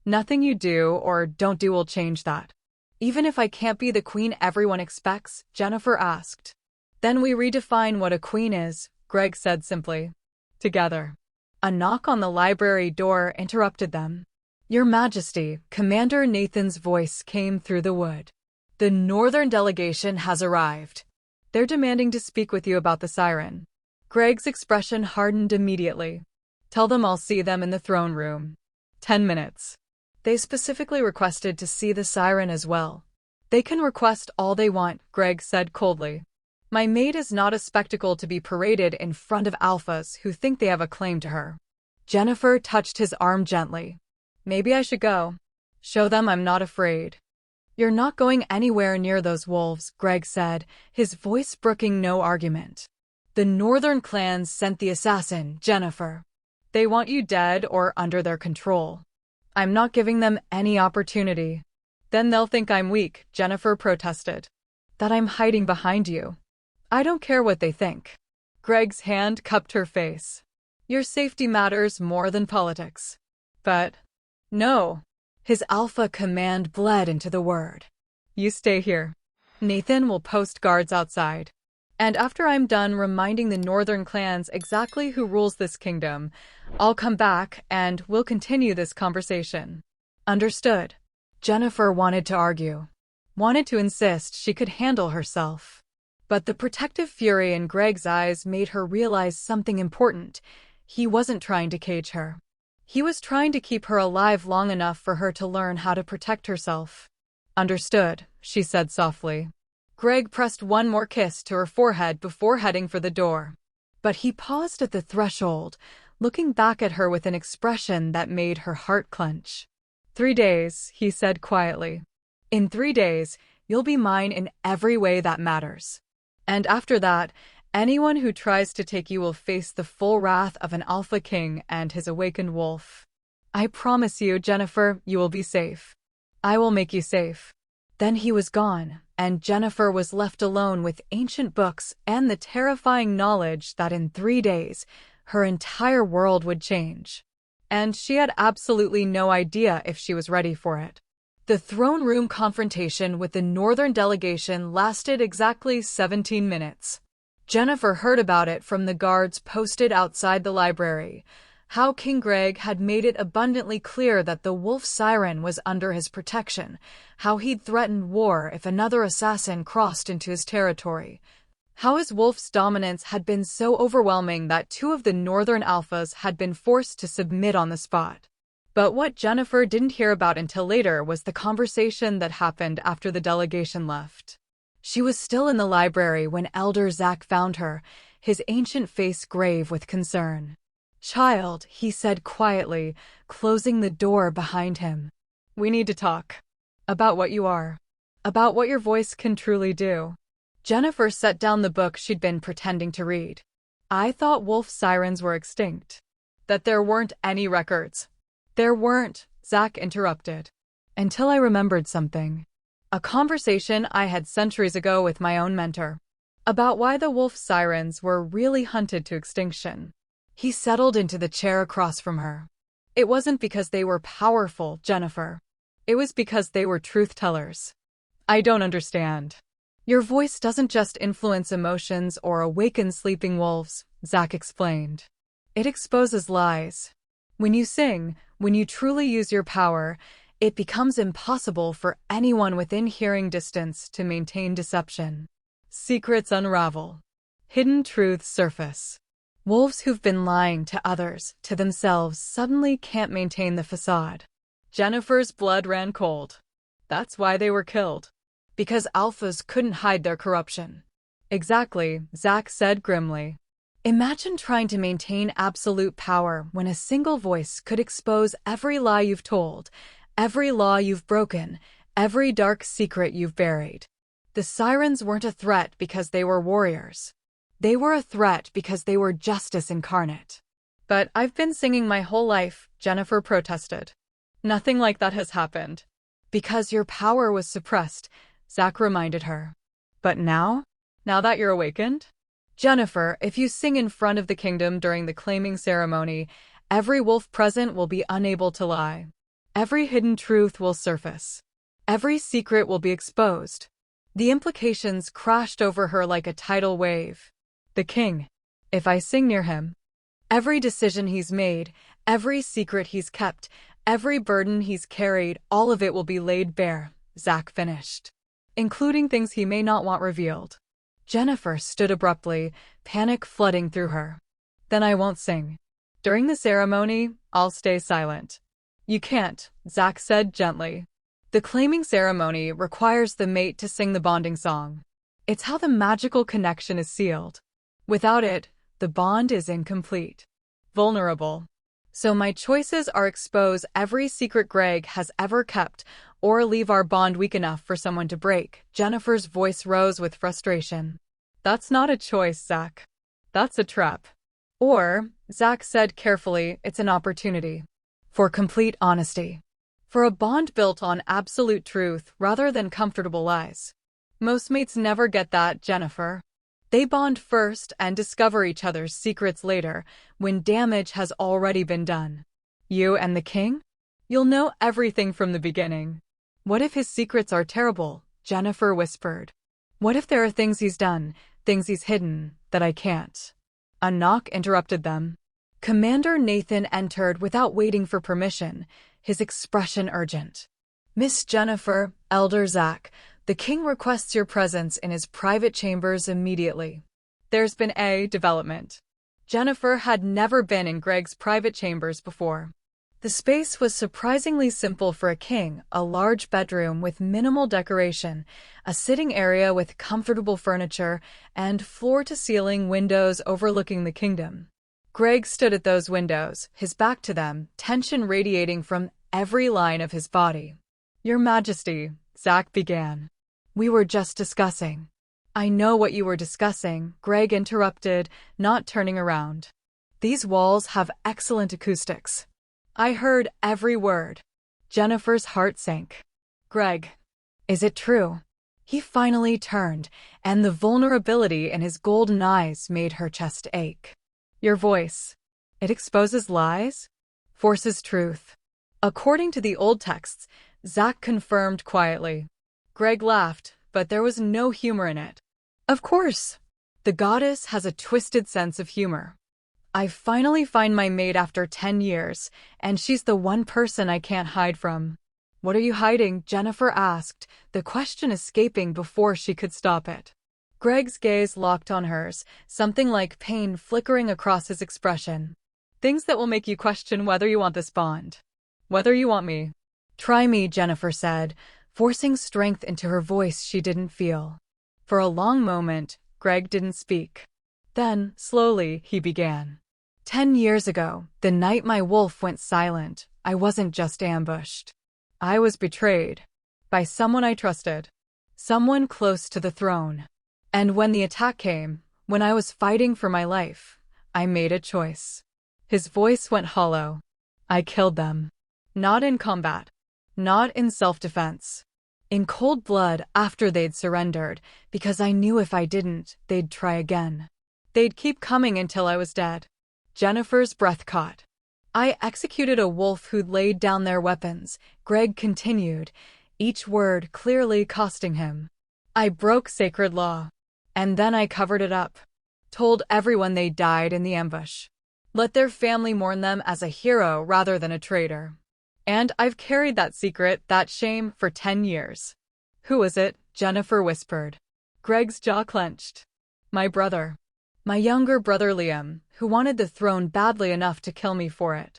Nothing you do or don't do will change that. Even if I can't be the queen everyone expects, Jennifer asked. Then we redefine what a queen is, Greg said simply. Together. A knock on the library door interrupted them. Your Majesty, Commander Nathan's voice came through the wood. The Northern delegation has arrived. They're demanding to speak with you about the siren. Greg's expression hardened immediately. Tell them I'll see them in the throne room. 10 minutes. They specifically requested to see the siren as well. They can request all they want, Greg said coldly. My maid is not a spectacle to be paraded in front of alphas who think they have a claim to her. Jennifer touched his arm gently. Maybe I should go. Show them I'm not afraid. You're not going anywhere near those wolves, Greg said, his voice brooking no argument. The Northern clans sent the assassin, Jennifer. They want you dead or under their control. I'm not giving them any opportunity. Then they'll think I'm weak, Jennifer protested. That I'm hiding behind you. I don't care what they think. Greg's hand cupped her face. Your safety matters more than politics. But, no. His alpha command bled into the word. You stay here. Nathan will post guards outside. And after I'm done reminding the Northern clans exactly who rules this kingdom, I'll come back and we'll continue this conversation. Understood. Jennifer wanted to argue. Wanted to insist she could handle herself. But the protective fury in Greg's eyes made her realize something important. He wasn't trying to cage her. He was trying to keep her alive long enough for her to learn how to protect herself. Understood, she said softly. Greg pressed one more kiss to her forehead before heading for the door. But he paused at the threshold, looking back at her with an expression that made her heart clench. 3 days, he said quietly. In 3 days, you'll be mine in every way that matters. And after that, anyone who tries to take you will face the full wrath of an alpha king and his awakened wolf. I promise you, Jennifer, you will be safe. I will make you safe. Then he was gone, and Jennifer was left alone with ancient books and the terrifying knowledge that in 3 days, her entire world would change. And she had absolutely no idea if she was ready for it. The throne room confrontation with the Northern delegation lasted exactly 17 minutes. Jennifer heard about it from the guards posted outside the library, how King Greg had made it abundantly clear that the wolf siren was under his protection, how he'd threatened war if another assassin crossed into his territory, how his wolf's dominance had been so overwhelming that 2 of the Northern alphas had been forced to submit on the spot. But what Jennifer didn't hear about until later was the conversation that happened after the delegation left. She was still in the library when Elder Zach found her, his ancient face grave with concern. Child, he said quietly, closing the door behind him. We need to talk. About what you are. About what your voice can truly do. Jennifer set down the book she'd been pretending to read. I thought wolf sirens were extinct. That there weren't any records. There weren't, Zach interrupted. Until I remembered something. A conversation I had centuries ago with my own mentor. About why the wolf sirens were really hunted to extinction. He settled into the chair across from her. It wasn't because they were powerful, Jennifer. It was because they were truth-tellers. I don't understand. Your voice doesn't just influence emotions or awaken sleeping wolves, Zach explained. It exposes lies. When you sing, when you truly use your power, it becomes impossible for anyone within hearing distance to maintain deception. Secrets unravel. Hidden truths surface. Wolves who've been lying to others, to themselves, suddenly can't maintain the facade. Jennifer's blood ran cold. That's why they were killed. Because alphas couldn't hide their corruption. Exactly, Zach said grimly. Imagine trying to maintain absolute power when a single voice could expose every lie you've told, every law you've broken, every dark secret you've buried. The sirens weren't a threat because they were warriors. They were a threat because they were justice incarnate. But I've been singing my whole life, Jennifer protested. Nothing like that has happened. Because your power was suppressed, Zach reminded her. But now? Now that you're awakened? Jennifer, if you sing in front of the kingdom during the claiming ceremony, every wolf present will be unable to lie. Every hidden truth will surface. Every secret will be exposed. The implications crashed over her like a tidal wave. The king. If I sing near him, every decision he's made, every secret he's kept, every burden he's carried, all of it will be laid bare, Zach finished. Including things he may not want revealed. Jennifer stood abruptly, panic flooding through her. Then I won't sing. During the ceremony, I'll stay silent. You can't, Zach said gently. The claiming ceremony requires the mate to sing the bonding song. It's how the magical connection is sealed. Without it, the bond is incomplete. Vulnerable. So my choices are expose every secret Greg has ever kept, or leave our bond weak enough for someone to break. Jennifer's voice rose with frustration. That's not a choice, Zach. That's a trap. Or, Zach said carefully, it's an opportunity. For complete honesty. For a bond built on absolute truth rather than comfortable lies. Most mates never get that, Jennifer. They bond first and discover each other's secrets later, when damage has already been done. You and the king? You'll know everything from the beginning. What if his secrets are terrible? Jennifer whispered. What if there are things he's done, things he's hidden, that I can't? A knock interrupted them. Commander Nathan entered without waiting for permission, his expression urgent. Miss Jennifer, Elder Zach, the king requests your presence in his private chambers immediately. There's been a development. Jennifer had never been in Greg's private chambers before. The space was surprisingly simple for a king, a large bedroom with minimal decoration, a sitting area with comfortable furniture, and floor-to-ceiling windows overlooking the kingdom. Greg stood at those windows, his back to them, tension radiating from every line of his body. Your Majesty, Zach began. We were just discussing. I know what you were discussing, Greg interrupted, not turning around. These walls have excellent acoustics. I heard every word. Jennifer's heart sank. Greg. Is it true? He finally turned, and the vulnerability in his golden eyes made her chest ache. Your voice. It exposes lies? Forces truth. According to the old texts, Zach confirmed quietly. Greg laughed, but there was no humor in it. Of course. The goddess has a twisted sense of humor. I finally find my mate after 10 years, and she's the one person I can't hide from. What are you hiding? Jennifer asked, the question escaping before she could stop it. Greg's gaze locked on hers, something like pain flickering across his expression. Things that will make you question whether you want this bond. Whether you want me. Try me, Jennifer said, forcing strength into her voice she didn't feel. For a long moment, Greg didn't speak. Then, slowly, he began. 10 years ago, the night my wolf went silent, I wasn't just ambushed. I was betrayed. By someone I trusted. Someone close to the throne. And when the attack came, when I was fighting for my life, I made a choice. His voice went hollow. I killed them. Not in combat. Not in self-defense. In cold blood after they'd surrendered, because I knew if I didn't, they'd try again. They'd keep coming until I was dead. Jennifer's breath caught. I executed a wolf who'd laid down their weapons, Greg continued, each word clearly costing him. I broke sacred law. And then I covered it up. Told everyone they died in the ambush. Let their family mourn them as a hero rather than a traitor. And I've carried that secret, that shame, for 10 years. Who is it? Jennifer whispered. Greg's jaw clenched. My brother. My younger brother Liam, who wanted the throne badly enough to kill me for it.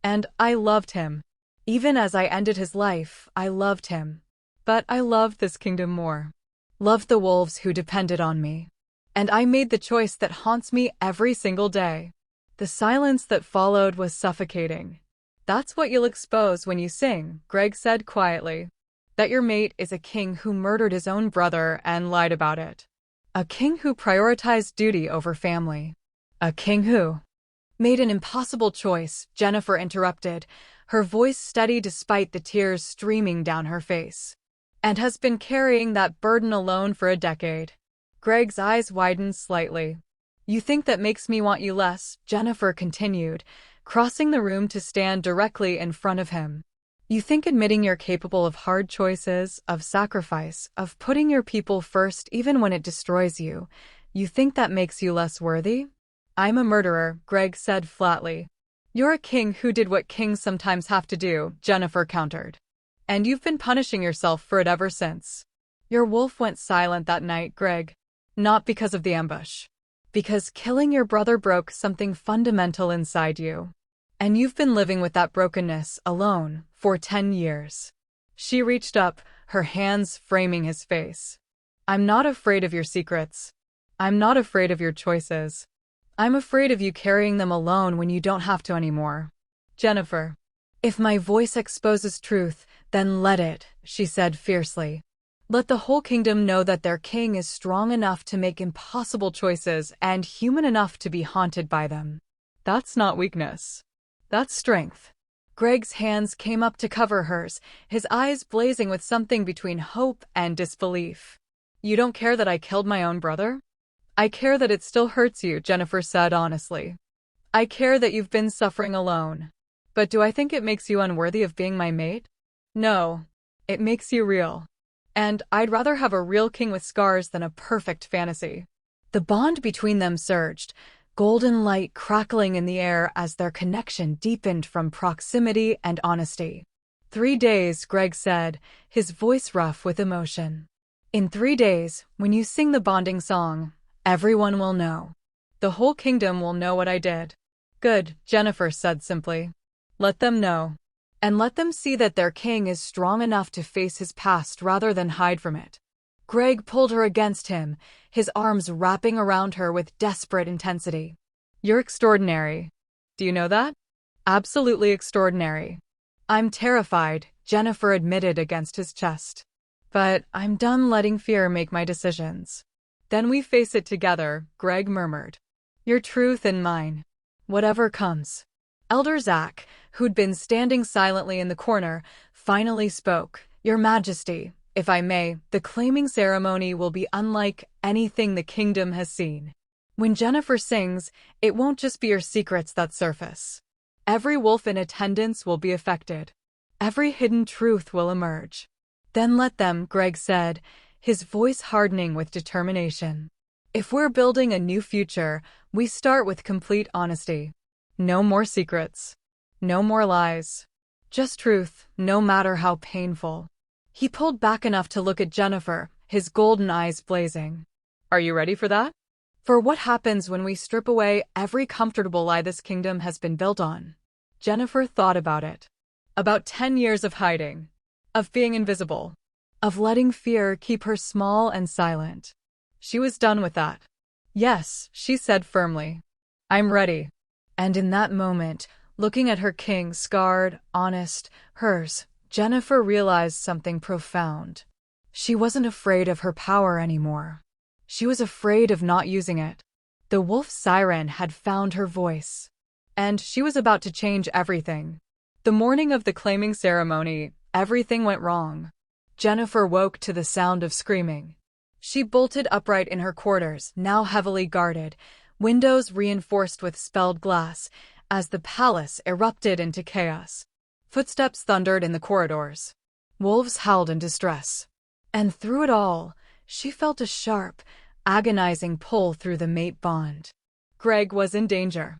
And I loved him. Even as I ended his life, I loved him. But I loved this kingdom more. Loved the wolves who depended on me. And I made the choice that haunts me every single day. The silence that followed was suffocating. That's what you'll expose when you sing, Greg said quietly. That your mate is a king who murdered his own brother and lied about it. A king who prioritized duty over family. A king who made an impossible choice, Jennifer interrupted, her voice steady despite the tears streaming down her face. And has been carrying that burden alone for a decade. Greg's eyes widened slightly. You think that makes me want you less, Jennifer continued, crossing the room to stand directly in front of him. You think admitting you're capable of hard choices, of sacrifice, of putting your people first even when it destroys you, you think that makes you less worthy? I'm a murderer, Greg said flatly. You're a king who did what kings sometimes have to do, Jennifer countered. And you've been punishing yourself for it ever since. Your wolf went silent that night, Greg. Not because of the ambush. Because killing your brother broke something fundamental inside you. And you've been living with that brokenness, alone, for 10 years. She reached up, her hands framing his face. I'm not afraid of your secrets. I'm not afraid of your choices. I'm afraid of you carrying them alone when you don't have to anymore. Jennifer. If my voice exposes truth, then let it, she said fiercely. Let the whole kingdom know that their king is strong enough to make impossible choices and human enough to be haunted by them. That's not weakness. That's strength. Greg's hands came up to cover hers, his eyes blazing with something between hope and disbelief. You don't care that I killed my own brother? I care that it still hurts you, Jennifer said honestly. I care that you've been suffering alone. But do I think it makes you unworthy of being my mate? No. It makes you real. And I'd rather have a real king with scars than a perfect fantasy. The bond between them surged, golden light crackling in the air as their connection deepened from proximity and honesty. 3 days, Greg said, his voice rough with emotion. In 3 days, when you sing the bonding song, everyone will know. The whole kingdom will know what I did. Good, Jennifer said simply. Let them know. And let them see that their king is strong enough to face his past rather than hide from it. Greg pulled her against him, his arms wrapping around her with desperate intensity. You're extraordinary. Do you know that? Absolutely extraordinary. I'm terrified, Jennifer admitted against his chest. But I'm done letting fear make my decisions. Then we face it together, Greg murmured. Your truth and mine. Whatever comes. Elder Zach, who'd been standing silently in the corner, finally spoke. Your Majesty, if I may, the claiming ceremony will be unlike anything the kingdom has seen. When Jennifer sings, it won't just be your secrets that surface. Every wolf in attendance will be affected. Every hidden truth will emerge. Then let them, Greg said, his voice hardening with determination. If we're building a new future, we start with complete honesty. No more secrets. No more lies. Just truth, no matter how painful. He pulled back enough to look at Jennifer, his golden eyes blazing. Are you ready for that? For what happens when we strip away every comfortable lie this kingdom has been built on? Jennifer thought about it. About 10 years of hiding. Of being invisible. Of letting fear keep her small and silent. She was done with that. Yes, she said firmly. I'm ready. And in that moment, looking at her king, scarred, honest, hers, Jennifer realized something profound. She wasn't afraid of her power anymore. She was afraid of not using it. The wolf siren had found her voice. And she was about to change everything. The morning of the claiming ceremony, everything went wrong. Jennifer woke to the sound of screaming. She bolted upright in her quarters, now heavily guarded, windows reinforced with spelled glass, as the palace erupted into chaos. Footsteps thundered in the corridors. Wolves howled in distress. And through it all, she felt a sharp, agonizing pull through the mate bond. Greg was in danger.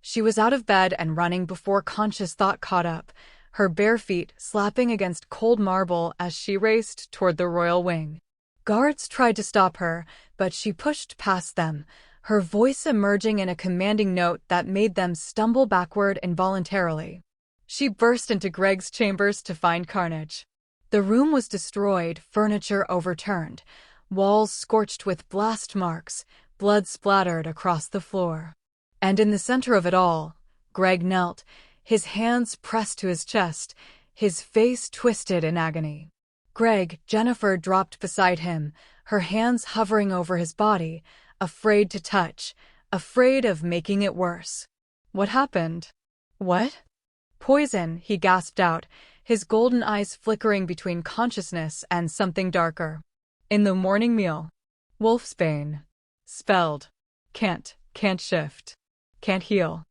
She was out of bed and running before conscious thought caught up, her bare feet slapping against cold marble as she raced toward the royal wing. Guards tried to stop her, but she pushed past them, her voice emerging in a commanding note that made them stumble backward involuntarily. She burst into Greg's chambers to find carnage. The room was destroyed, furniture overturned, walls scorched with blast marks, blood splattered across the floor. And in the center of it all, Greg knelt, his hands pressed to his chest, his face twisted in agony. Greg, Jennifer dropped beside him, her hands hovering over his body, afraid to touch, afraid of making it worse. What happened? What? Poison, he gasped out, his golden eyes flickering between consciousness and something darker. In the morning meal. Wolfsbane. Spelled. Can't shift. Can't heal.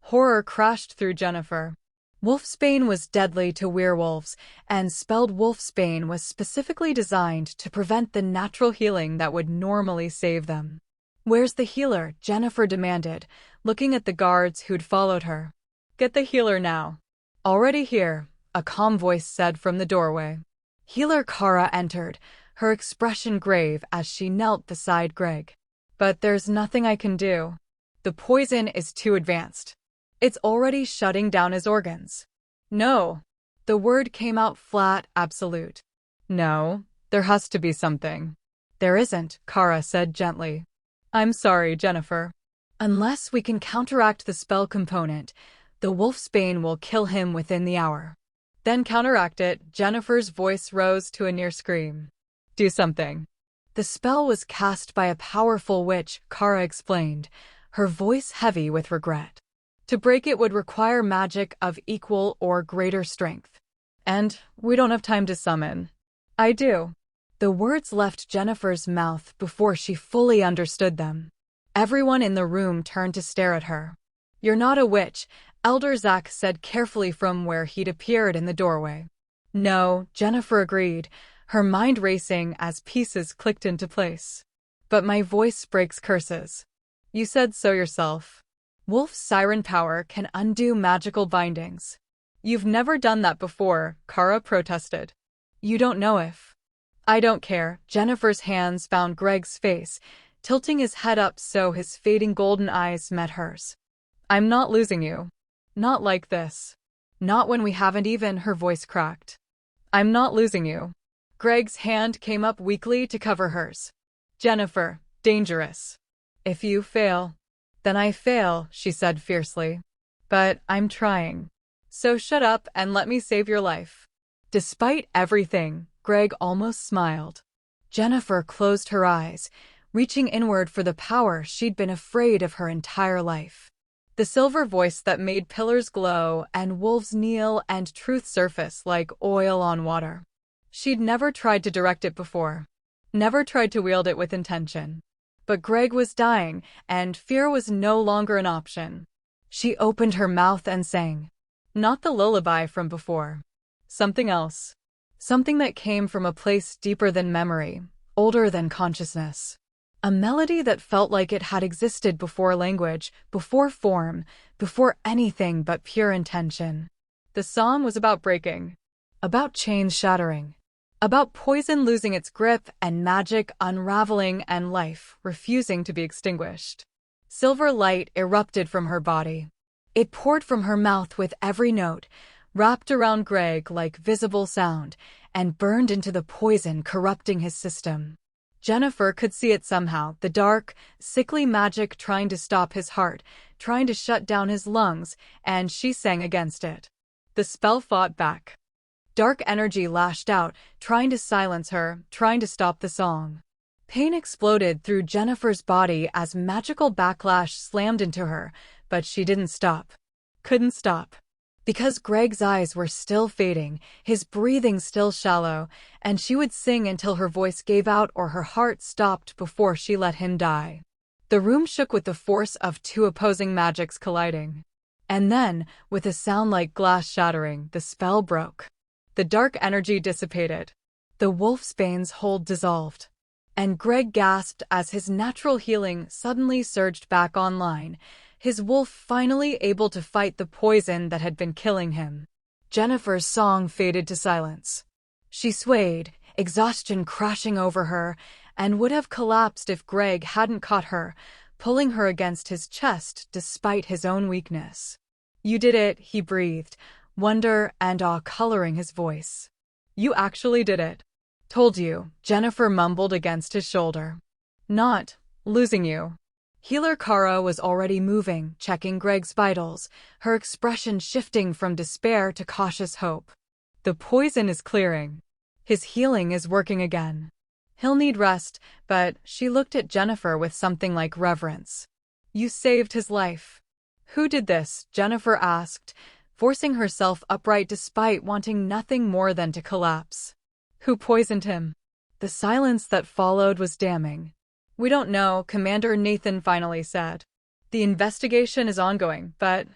Horror crashed through Jennifer. Wolfsbane was deadly to werewolves, and spelled wolfsbane was specifically designed to prevent the natural healing that would normally save them. Where's the healer? Jennifer demanded, looking at the guards who'd followed her. Get the healer now. Already here, a calm voice said from the doorway. Healer Kara entered, her expression grave as she knelt beside Greg. But there's nothing I can do. The poison is too advanced. It's already shutting down his organs. No. The word came out flat, absolute. No, there has to be something. There isn't, Kara said gently. I'm sorry, Jennifer. Unless we can counteract the spell component, the wolfsbane will kill him within the hour. Then counteract it, Jennifer's voice rose to a near scream. Do something. The spell was cast by a powerful witch, Kara explained, her voice heavy with regret. To break it would require magic of equal or greater strength. And we don't have time to summon. I do. The words left Jennifer's mouth before she fully understood them. Everyone in the room turned to stare at her. You're not a witch, Elder Zach said carefully from where he'd appeared in the doorway. No, Jennifer agreed, her mind racing as pieces clicked into place. But my voice breaks curses. You said so yourself. Wolf's siren power can undo magical bindings. You've never done that before, Kara protested. You don't know if. I don't care. Jennifer's hands found Greg's face, tilting his head up so his fading golden eyes met hers. I'm not losing you. Not like this. Not when we haven't even, her voice cracked. I'm not losing you. Greg's hand came up weakly to cover hers. Jennifer, dangerous. If you fail. Then I fail, she said fiercely. But I'm trying. So shut up and let me save your life. Despite everything, Greg almost smiled. Jennifer closed her eyes, reaching inward for the power she'd been afraid of her entire life. The silver voice that made pillars glow and wolves kneel and truth surface like oil on water. She'd never tried to direct it before. Never tried to wield it with intention. But Greg was dying, and fear was no longer an option. She opened her mouth and sang. Not the lullaby from before. Something else. Something that came from a place deeper than memory, older than consciousness. A melody that felt like it had existed before language, before form, before anything but pure intention. The psalm was about breaking. About chains shattering. About poison losing its grip and magic unraveling and life refusing to be extinguished. Silver light erupted from her body. It poured from her mouth with every note, wrapped around Greg like visible sound, and burned into the poison corrupting his system. Jennifer could see it somehow, the dark, sickly magic trying to stop his heart, trying to shut down his lungs, and she sang against it. The spell fought back. Dark energy lashed out, trying to silence her, trying to stop the song. Pain exploded through Jennifer's body as magical backlash slammed into her, but she didn't stop. Couldn't stop. Because Greg's eyes were still fading, his breathing still shallow, and she would sing until her voice gave out or her heart stopped before she let him die. The room shook with the force of two opposing magics colliding. And then, with a sound like glass shattering, the spell broke. The dark energy dissipated. The wolfsbane's hold dissolved. And Greg gasped as his natural healing suddenly surged back online, his wolf finally able to fight the poison that had been killing him. Jennifer's song faded to silence. She swayed, exhaustion crashing over her, and would have collapsed if Greg hadn't caught her, pulling her against his chest despite his own weakness. "You did it," he breathed, wonder and awe coloring his voice. "You actually did it." "Told you," Jennifer mumbled against his shoulder. "Not losing you." Healer Kara was already moving, checking Greg's vitals, her expression shifting from despair to cautious hope. "The poison is clearing. His healing is working again. He'll need rest," but she looked at Jennifer with something like reverence. "You saved his life." "Who did this?" Jennifer asked, forcing herself upright despite wanting nothing more than to collapse. "Who poisoned him?" The silence that followed was damning. "We don't know," Commander Nathan finally said. "The investigation is ongoing, but—"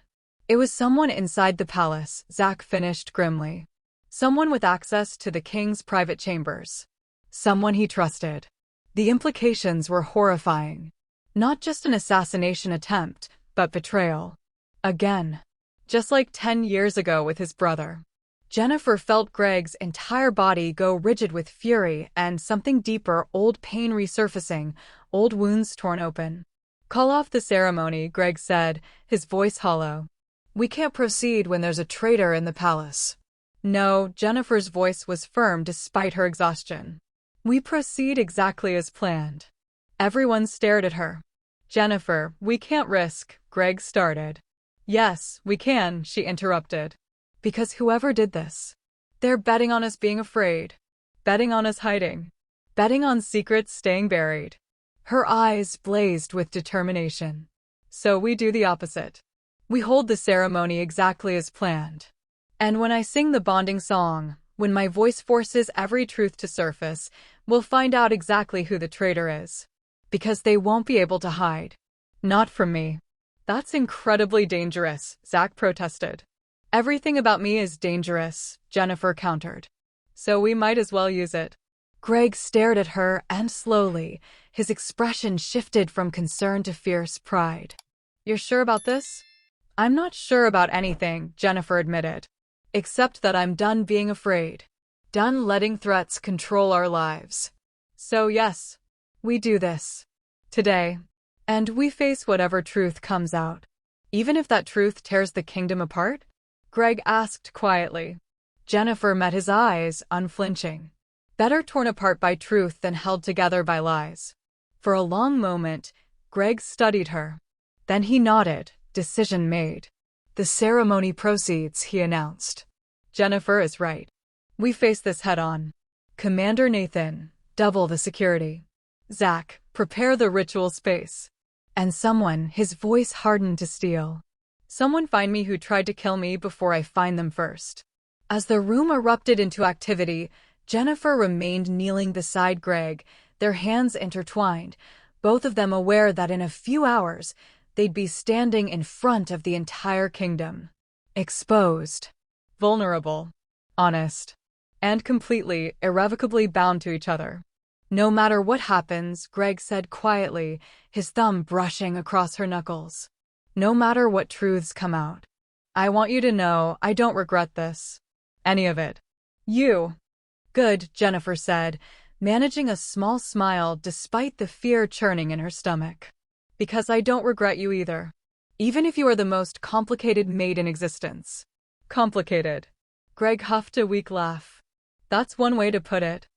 "It was someone inside the palace," Zach finished grimly. "Someone with access to the king's private chambers. Someone he trusted." The implications were horrifying. Not just an assassination attempt, but betrayal. Again. Just like 10 years ago with his brother. Jennifer felt Greg's entire body go rigid with fury and something deeper, old pain resurfacing, old wounds torn open. "Call off the ceremony," Greg said, his voice hollow. "We can't proceed when there's a traitor in the palace." "No," Jennifer's voice was firm despite her exhaustion. "We proceed exactly as planned." Everyone stared at her. "Jennifer, we can't risk," Greg started. "Yes, we can," she interrupted. "Because whoever did this, they're betting on us being afraid, betting on us hiding, betting on secrets staying buried." Her eyes blazed with determination. "So we do the opposite. We hold the ceremony exactly as planned. And when I sing the bonding song, when my voice forces every truth to surface, we'll find out exactly who the traitor is. Because they won't be able to hide. Not from me." "That's incredibly dangerous," Zach protested. "Everything about me is dangerous," Jennifer countered. "So we might as well use it." Greg stared at her, and slowly, his expression shifted from concern to fierce pride. "You're sure about this?" "I'm not sure about anything," Jennifer admitted. "Except that I'm done being afraid. Done letting threats control our lives. So yes, we do this. Today. And we face whatever truth comes out. Even if that truth tears the kingdom apart?" Greg asked quietly. Jennifer met his eyes, unflinching. Better torn apart by truth than held together by lies. For a long moment, Greg studied her. Then he nodded, decision made. "The ceremony proceeds," he announced. "Jennifer is right. We face this head-on. Commander Nathan, double the security. Zach, prepare the ritual space. And someone," his voice hardened to steel. "Someone find me who tried to kill me before I find them first." As the room erupted into activity, Jennifer remained kneeling beside Greg, their hands intertwined, both of them aware that in a few hours, they'd be standing in front of the entire kingdom. Exposed. Vulnerable. Honest. And completely, irrevocably bound to each other. "No matter what happens," Greg said quietly, his thumb brushing across her knuckles. "No matter what truths come out. I want you to know I don't regret this. Any of it." "You." "Good," Jennifer said, managing a small smile despite the fear churning in her stomach. "Because I don't regret you either. Even if you are the most complicated maid in existence." "Complicated." Greg huffed a weak laugh. "That's one way to put it."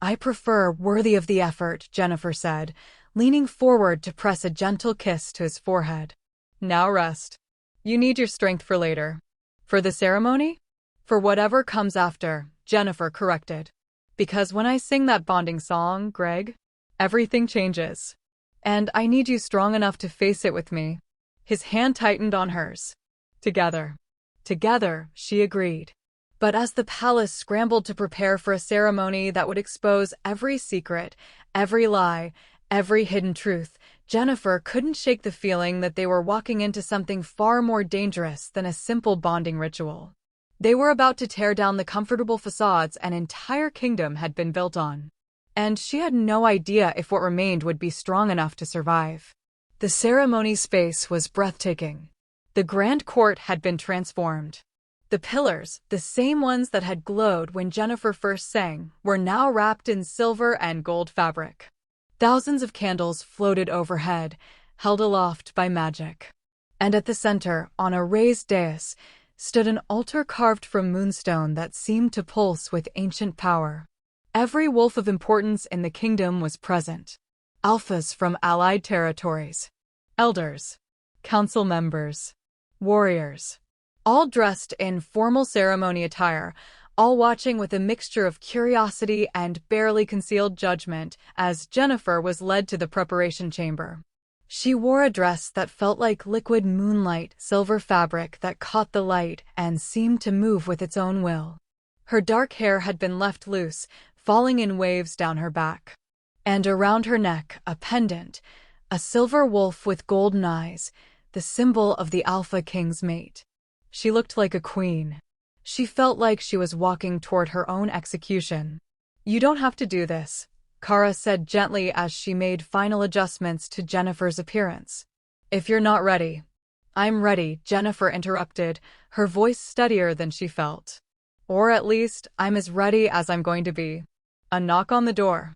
"I prefer worthy of the effort," Jennifer said, leaning forward to press a gentle kiss to his forehead. "Now rest. You need your strength for later." "For the ceremony?" "For whatever comes after," Jennifer corrected. "Because when I sing that bonding song, Greg, everything changes. And I need you strong enough to face it with me." His hand tightened on hers. "Together." "Together," she agreed. But as the palace scrambled to prepare for a ceremony that would expose every secret, every lie, every hidden truth, Jennifer couldn't shake the feeling that they were walking into something far more dangerous than a simple bonding ritual. They were about to tear down the comfortable facades an entire kingdom had been built on. And she had no idea if what remained would be strong enough to survive. The ceremony space was breathtaking. The grand court had been transformed. The pillars, the same ones that had glowed when Jennifer first sang, were now wrapped in silver and gold fabric. Thousands of candles floated overhead, held aloft by magic. And at the center, on a raised dais, stood an altar carved from moonstone that seemed to pulse with ancient power. Every wolf of importance in the kingdom was present. Alphas from allied territories, elders, council members, warriors, all dressed in formal ceremony attire, all watching with a mixture of curiosity and barely concealed judgment as Jennifer was led to the preparation chamber. She wore a dress that felt like liquid moonlight, silver fabric that caught the light and seemed to move with its own will. Her dark hair had been left loose, falling in waves down her back. And around her neck, a pendant, a silver wolf with golden eyes, the symbol of the Alpha King's mate. She looked like a queen. She felt like she was walking toward her own execution. "You don't have to do this," Kara said gently as she made final adjustments to Jennifer's appearance. "If you're not ready." "I'm ready," Jennifer interrupted, her voice steadier than she felt. "Or at least, I'm as ready as I'm going to be." A knock on the door.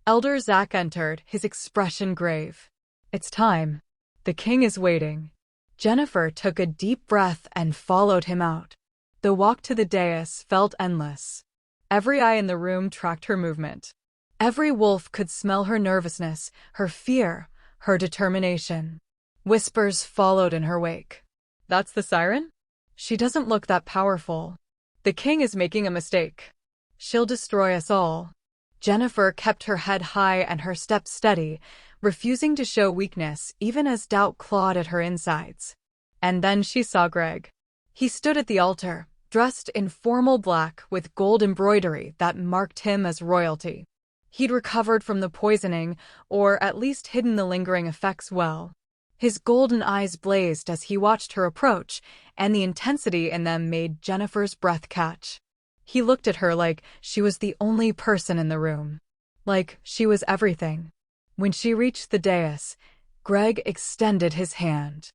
Elder Zach entered, his expression grave. "It's time. The king is waiting." Jennifer took a deep breath and followed him out. The walk to the dais felt endless. Every eye in the room tracked her movement. Every wolf could smell her nervousness, her fear, her determination. Whispers followed in her wake. "That's the siren? She doesn't look that powerful. The king is making a mistake. She'll destroy us all." Jennifer kept her head high and her steps steady, refusing to show weakness even as doubt clawed at her insides. And then she saw Greg. He stood at the altar, dressed in formal black with gold embroidery that marked him as royalty. He'd recovered from the poisoning, or at least hidden the lingering effects well. His golden eyes blazed as he watched her approach, and the intensity in them made Jennifer's breath catch. He looked at her like she was the only person in the room. Like she was everything. When she reached the dais, Greg extended his hand.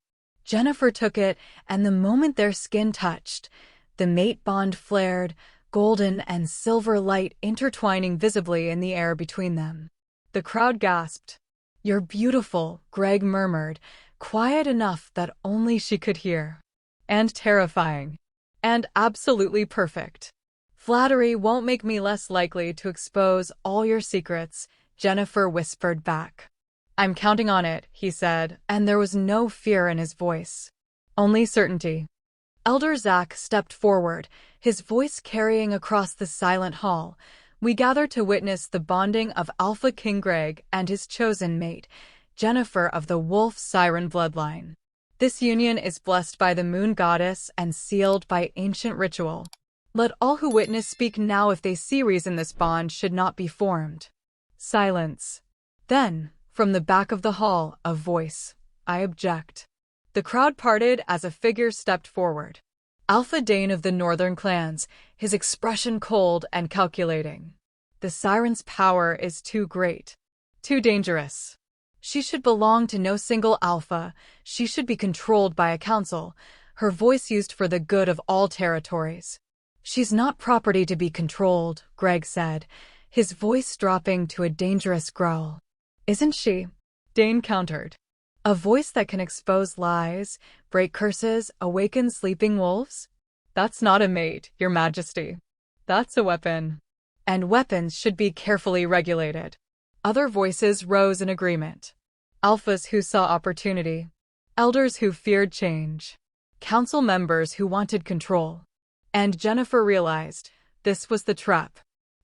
Jennifer took it, and the moment their skin touched, the mate bond flared, golden and silver light intertwining visibly in the air between them. The crowd gasped. "You're beautiful," Greg murmured, quiet enough that only she could hear. "And terrifying. And absolutely perfect." "Flattery won't make me less likely to expose all your secrets," Jennifer whispered back. "I'm counting on it," he said, and there was no fear in his voice. Only certainty. Elder Zach stepped forward, his voice carrying across the silent hall. "We gather to witness the bonding of Alpha King Greg and his chosen mate, Jennifer of the Wolf Siren bloodline. This union is blessed by the moon goddess and sealed by ancient ritual. Let all who witness speak now if they see reason this bond should not be formed." Silence. Then, from the back of the hall, a voice. "I object." The crowd parted as a figure stepped forward. Alpha Dane of the Northern clans, his expression cold and calculating. "The siren's power is too great. Too dangerous. She should belong to no single alpha. She should be controlled by a council, her voice used for the good of all territories." "She's not property to be controlled," Greg said, his voice dropping to a dangerous growl. "Isn't she?" Dane countered. "A voice that can expose lies, break curses, awaken sleeping wolves? That's not a mate, Your Majesty. That's a weapon. And weapons should be carefully regulated." Other voices rose in agreement. Alphas who saw opportunity. Elders who feared change. Council members who wanted control. And Jennifer realized this was the trap.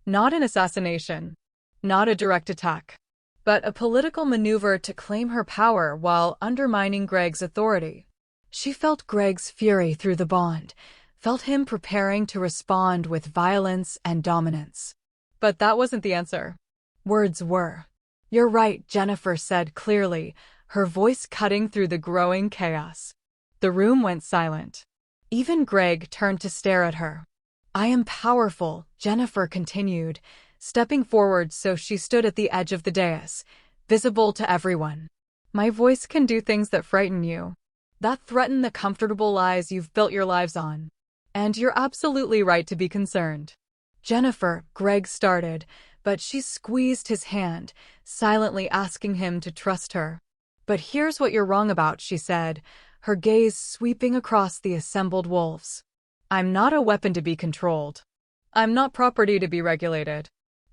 Not an assassination. Not a direct attack. But a political maneuver to claim her power while undermining Greg's authority. She felt Greg's fury through the bond, felt him preparing to respond with violence and dominance. But that wasn't the answer. Words were. "You're right," Jennifer said clearly, her voice cutting through the growing chaos. The room went silent. Even Greg turned to stare at her. "I am powerful," Jennifer continued, stepping forward so she stood at the edge of the dais, visible to everyone. "My voice can do things that frighten you, that threaten the comfortable lives you've built your lives on. And you're absolutely right to be concerned. Jennifer, Greg started, but she squeezed his hand, silently asking him to trust her. But here's what you're wrong about, she said, her gaze sweeping across the assembled wolves. I'm not a weapon to be controlled. I'm not property to be regulated.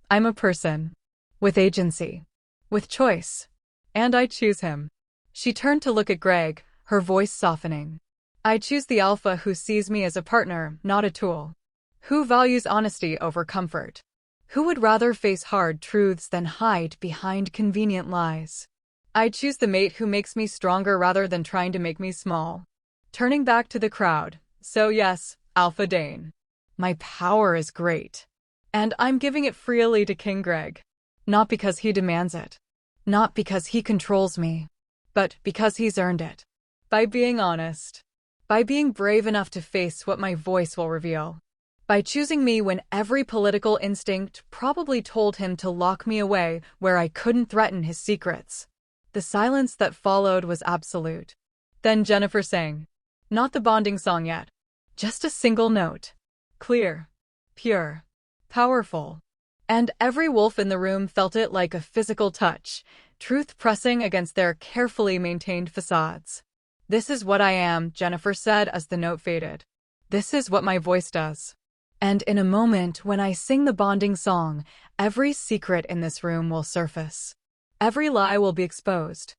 I'm a person. With agency. With choice. And I choose him. She turned to look at Greg, her voice softening. I choose the alpha who sees me as a partner, not a tool. Who values honesty over comfort. Who would rather face hard truths than hide behind convenient lies. I choose the mate who makes me stronger rather than trying to make me small. Turning back to the crowd. So yes, Alpha Dane. My power is great. And I'm giving it freely to King Greg. Not because he demands it. Not because he controls me. But because he's earned it. By being honest. By being brave enough to face what my voice will reveal. By choosing me when every political instinct probably told him to lock me away where I couldn't threaten his secrets. The silence that followed was absolute. Then Jennifer sang. Not the bonding song yet. Just a single note. Clear. Pure. Powerful. And every wolf in the room felt it like a physical touch, truth pressing against their carefully maintained facades. This is what I am, Jennifer said as the note faded. This is what my voice does. And in a moment, when I sing the bonding song, every secret in this room will surface. Every lie will be exposed.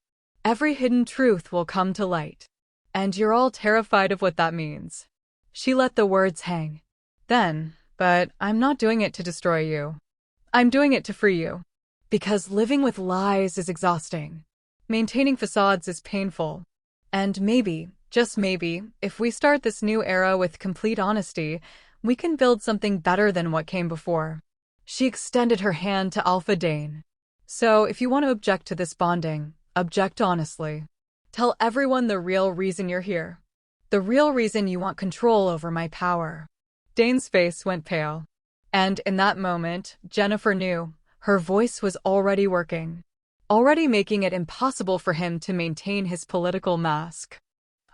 Every hidden truth will come to light. And you're all terrified of what that means. She let the words hang. Then, but I'm not doing it to destroy you. I'm doing it to free you. Because living with lies is exhausting. Maintaining facades is painful. And maybe, just maybe, if we start this new era with complete honesty, we can build something better than what came before. She extended her hand to Alpha Dane. So, if you want to object to this bonding, object honestly. Tell everyone the real reason you're here. The real reason you want control over my power. Dane's face went pale. And in that moment, Jennifer knew her voice was already working. Already making it impossible for him to maintain his political mask.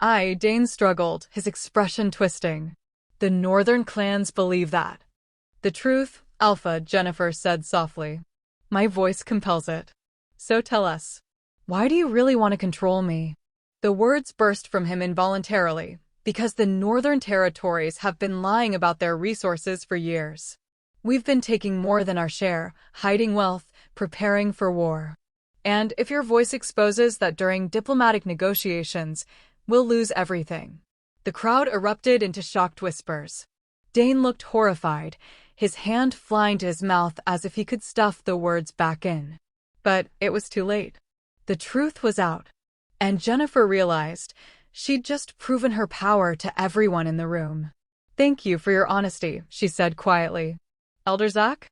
Dane struggled, his expression twisting. The northern clans believe that. The truth, Alpha, Jennifer said softly. My voice compels it. So tell us. Why do you really want to control me? The words burst from him involuntarily, because the northern territories have been lying about their resources for years. We've been taking more than our share, hiding wealth, preparing for war. And if your voice exposes that during diplomatic negotiations, we'll lose everything. The crowd erupted into shocked whispers. Dane looked horrified, his hand flying to his mouth as if he could stuff the words back in. But it was too late. The truth was out. And Jennifer realized she'd just proven her power to everyone in the room. Thank you for your honesty, she said quietly. Elder Zach?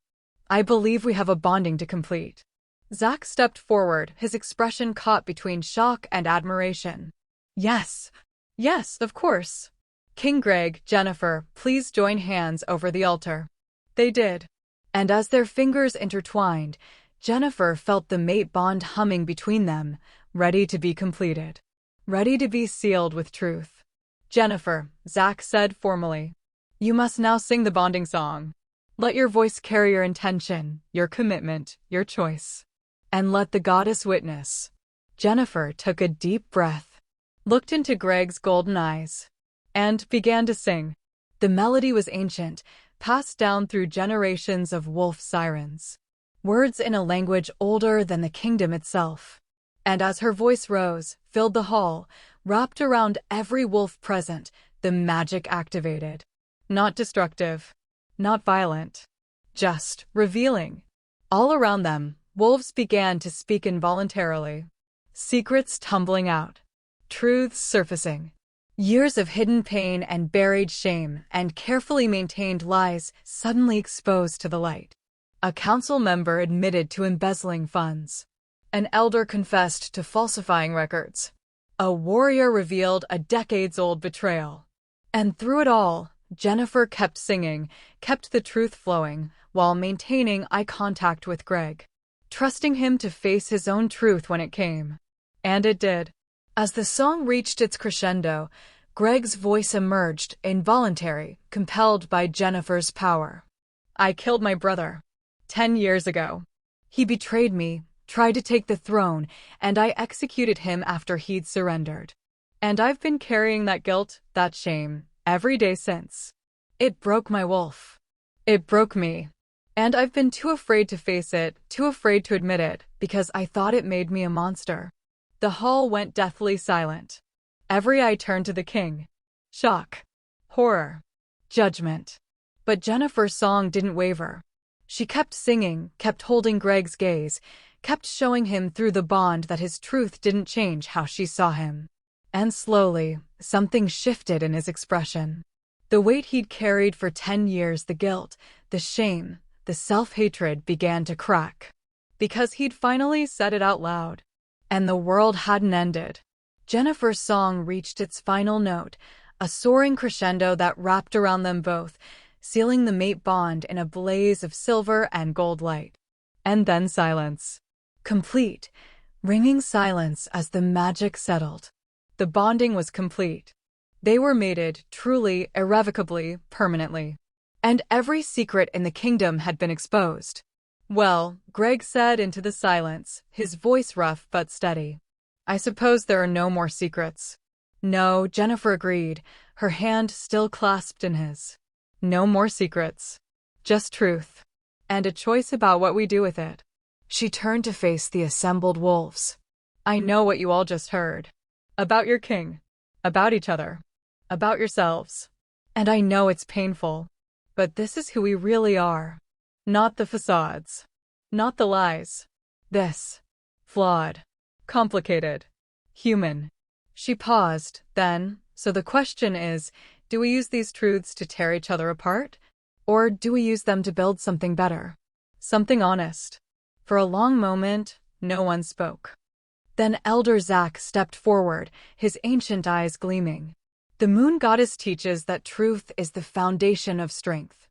I believe we have a bonding to complete. Zach stepped forward, his expression caught between shock and admiration. Yes. Yes, of course. King Greg, Jennifer, please join hands over the altar. They did. And as their fingers intertwined, Jennifer felt the mate bond humming between them, ready to be completed. Ready to be sealed with truth. Jennifer, Zach said formally. You must now sing the bonding song. Let your voice carry your intention, your commitment, your choice. And let the goddess witness. Jennifer took a deep breath, looked into Greg's golden eyes, and began to sing. The melody was ancient, passed down through generations of wolf sirens. Words in a language older than the kingdom itself. And as her voice rose, filled the hall, wrapped around every wolf present, the magic activated. Not destructive. Not violent. Just revealing. All around them, wolves began to speak involuntarily. Secrets tumbling out. Truths surfacing. Years of hidden pain and buried shame and carefully maintained lies suddenly exposed to the light. A council member admitted to embezzling funds. An elder confessed to falsifying records. A warrior revealed a decades-old betrayal. And through it all, Jennifer kept singing, kept the truth flowing, while maintaining eye contact with Greg, trusting him to face his own truth when it came. And it did. As the song reached its crescendo, Greg's voice emerged, involuntary, compelled by Jennifer's power. I killed my brother. 10 years ago. He betrayed me, tried to take the throne, and I executed him after he'd surrendered. And I've been carrying that guilt, that shame, every day since. It broke my wolf. It broke me. And I've been too afraid to face it, too afraid to admit it, because I thought it made me a monster. The hall went deathly silent. Every eye turned to the king. Shock. Horror. Judgment. But Jennifer's song didn't waver. She kept singing, kept holding Greg's gaze, kept showing him through the bond that his truth didn't change how she saw him. And slowly, something shifted in his expression. The weight he'd carried for 10 years, the guilt, the shame, the self-hatred began to crack. Because he'd finally said it out loud. And the world hadn't ended. Jennifer's song reached its final note, a soaring crescendo that wrapped around them both, sealing the mate bond in a blaze of silver and gold light. And then silence. Complete, ringing silence as the magic settled. The bonding was complete. They were mated, truly, irrevocably, permanently. And every secret in the kingdom had been exposed. Well, Greg said into the silence, his voice rough but steady. I suppose there are no more secrets. No, Jennifer agreed, her hand still clasped in his. No more secrets. Just truth. And a choice about what we do with it. She turned to face the assembled wolves. I know what you all just heard. About your king. About each other. About yourselves. And I know it's painful. But this is who we really are. Not the facades. Not the lies. This. Flawed. Complicated. Human. She paused, then, so the question is, do we use these truths to tear each other apart? Or do we use them to build something better? Something honest? For a long moment, no one spoke. Then Elder Zach stepped forward, his ancient eyes gleaming. The moon goddess teaches that truth is the foundation of strength.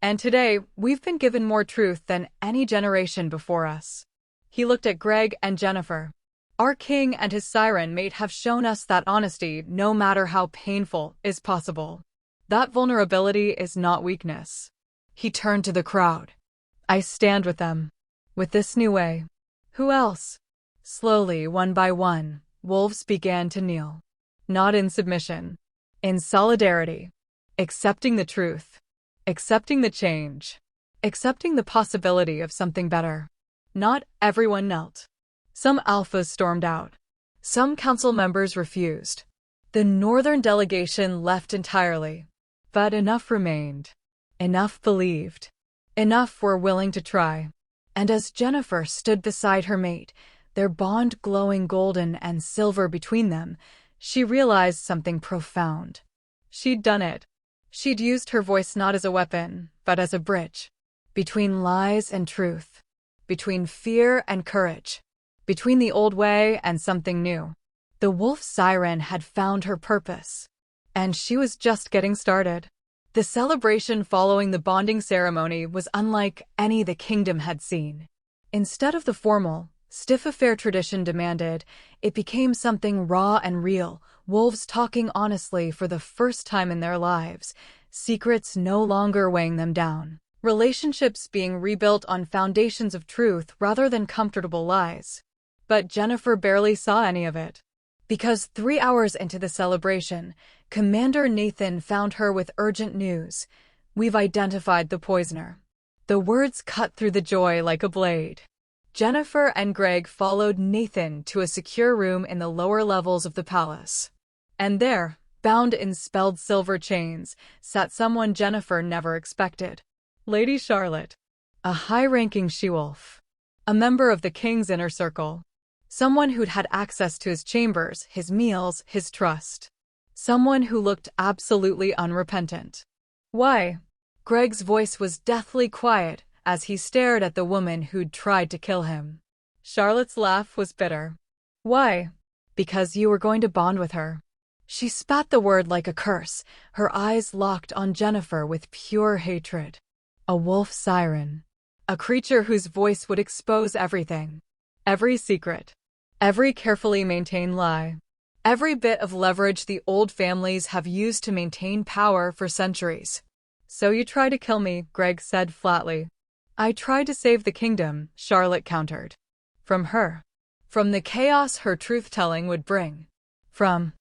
And today, we've been given more truth than any generation before us. He looked at Greg and Jennifer. Our king and his siren mate have shown us that honesty, no matter how painful, is possible. That vulnerability is not weakness. He turned to the crowd. I stand with them. With this new way. Who else? Slowly, one by one, wolves began to kneel. Not in submission. In solidarity. Accepting the truth. Accepting the change. Accepting the possibility of something better. Not everyone knelt. Some alphas stormed out. Some council members refused. The northern delegation left entirely. But enough remained. Enough believed. Enough were willing to try. And as Jennifer stood beside her mate, their bond glowing golden and silver between them, she realized something profound. She'd done it. She'd used her voice not as a weapon, but as a bridge. Between lies and truth. Between fear and courage. Between the old way and something new. The wolf siren had found her purpose. And she was just getting started. The celebration following the bonding ceremony was unlike any the kingdom had seen. Instead of the formal, stiff affair tradition demanded, it became something raw and real, wolves talking honestly for the first time in their lives, secrets no longer weighing them down, relationships being rebuilt on foundations of truth rather than comfortable lies. But Jennifer barely saw any of it. Because 3 hours into the celebration, Commander Nathan found her with urgent news. We've identified the poisoner. The words cut through the joy like a blade. Jennifer and Greg followed Nathan to a secure room in the lower levels of the palace. And there, bound in spelled silver chains, sat someone Jennifer never expected. Lady Charlotte. A high-ranking she-wolf. A member of the king's inner circle. Someone who'd had access to his chambers, his meals, his trust. Someone who looked absolutely unrepentant. Why? Greg's voice was deathly quiet as he stared at the woman who'd tried to kill him. Charlotte's laugh was bitter. Why? Because you were going to bond with her. She spat the word like a curse, her eyes locked on Jennifer with pure hatred. A wolf siren. A creature whose voice would expose everything. Every secret. Every carefully maintained lie. Every bit of leverage the old families have used to maintain power for centuries. So you try to kill me, Greg said flatly. I tried to save the kingdom, Charlotte countered. From her. From the chaos her truth-telling would bring. From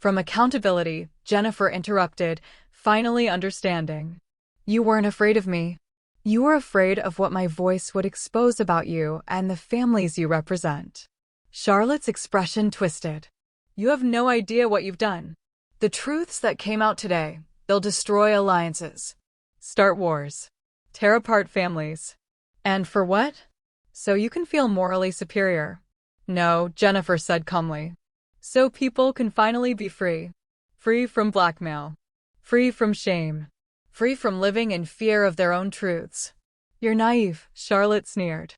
accountability, Jennifer interrupted, finally understanding. You weren't afraid of me. You were afraid of what my voice would expose about you and the families you represent. Charlotte's expression twisted. You have no idea what you've done. The truths that came out today, they'll destroy alliances, start wars, tear apart families. And for what? So you can feel morally superior. No, Jennifer said calmly. So people can finally be free. Free from blackmail. Free from shame. Free from living in fear of their own truths. You're naive, Charlotte sneered.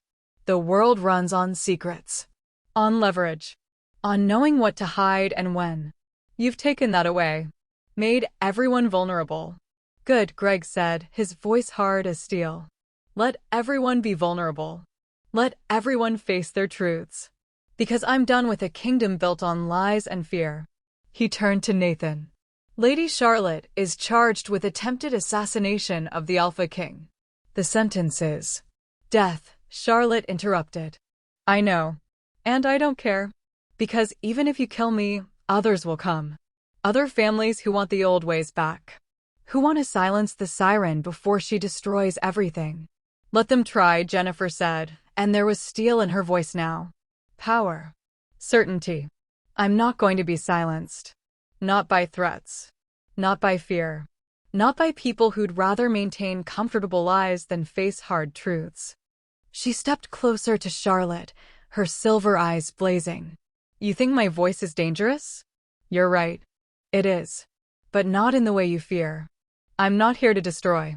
The world runs on secrets. On leverage. On knowing what to hide and when. You've taken that away. Made everyone vulnerable. Good, Greg said, his voice hard as steel. Let everyone be vulnerable. Let everyone face their truths. Because I'm done with a kingdom built on lies and fear. He turned to Nathan. Lady Charlotte is charged with attempted assassination of the Alpha King. The sentence is death, Charlotte interrupted. I know. And I don't care. Because even if you kill me, others will come. Other families who want the old ways back. Who want to silence the siren before she destroys everything. Let them try, Jennifer said, and there was steel in her voice now. Power. Certainty. I'm not going to be silenced. Not by threats. Not by fear. Not by people who'd rather maintain comfortable lies than face hard truths. She stepped closer to Charlotte, her silver eyes blazing. You think my voice is dangerous? You're right. It is. But not in the way you fear. I'm not here to destroy.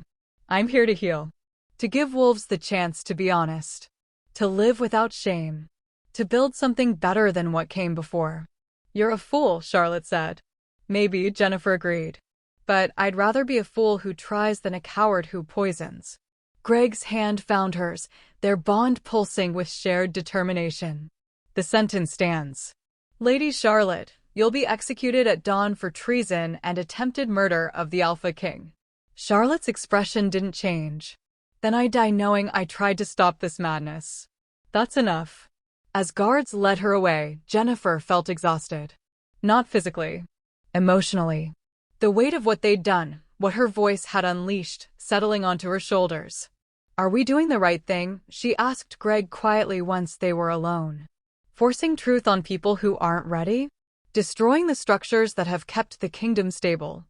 I'm here to heal. To give wolves the chance to be honest. To live without shame. To build something better than what came before. You're a fool, Charlotte said. Maybe, Jennifer agreed. But I'd rather be a fool who tries than a coward who poisons. Greg's hand found hers, their bond pulsing with shared determination. The sentence stands. Lady Charlotte, you'll be executed at dawn for treason and attempted murder of the Alpha King. Charlotte's expression didn't change. Then I die knowing I tried to stop this madness. That's enough. As guards led her away, Jennifer felt exhausted. Not physically. Emotionally. The weight of what they'd done, what her voice had unleashed, settling onto her shoulders. Are we doing the right thing? She asked Greg quietly once they were alone. Forcing truth on people who aren't ready? Destroying the structures that have kept the kingdom stable?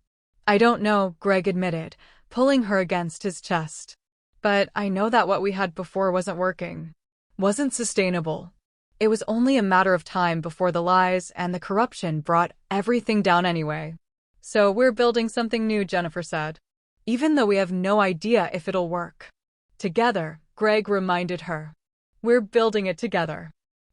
I don't know, Greg admitted, pulling her against his chest. But I know that what we had before wasn't working. Wasn't sustainable. It was only a matter of time before the lies and the corruption brought everything down anyway. So we're building something new, Jennifer said. Even though we have no idea if it'll work. Together, Greg reminded her. We're building it together.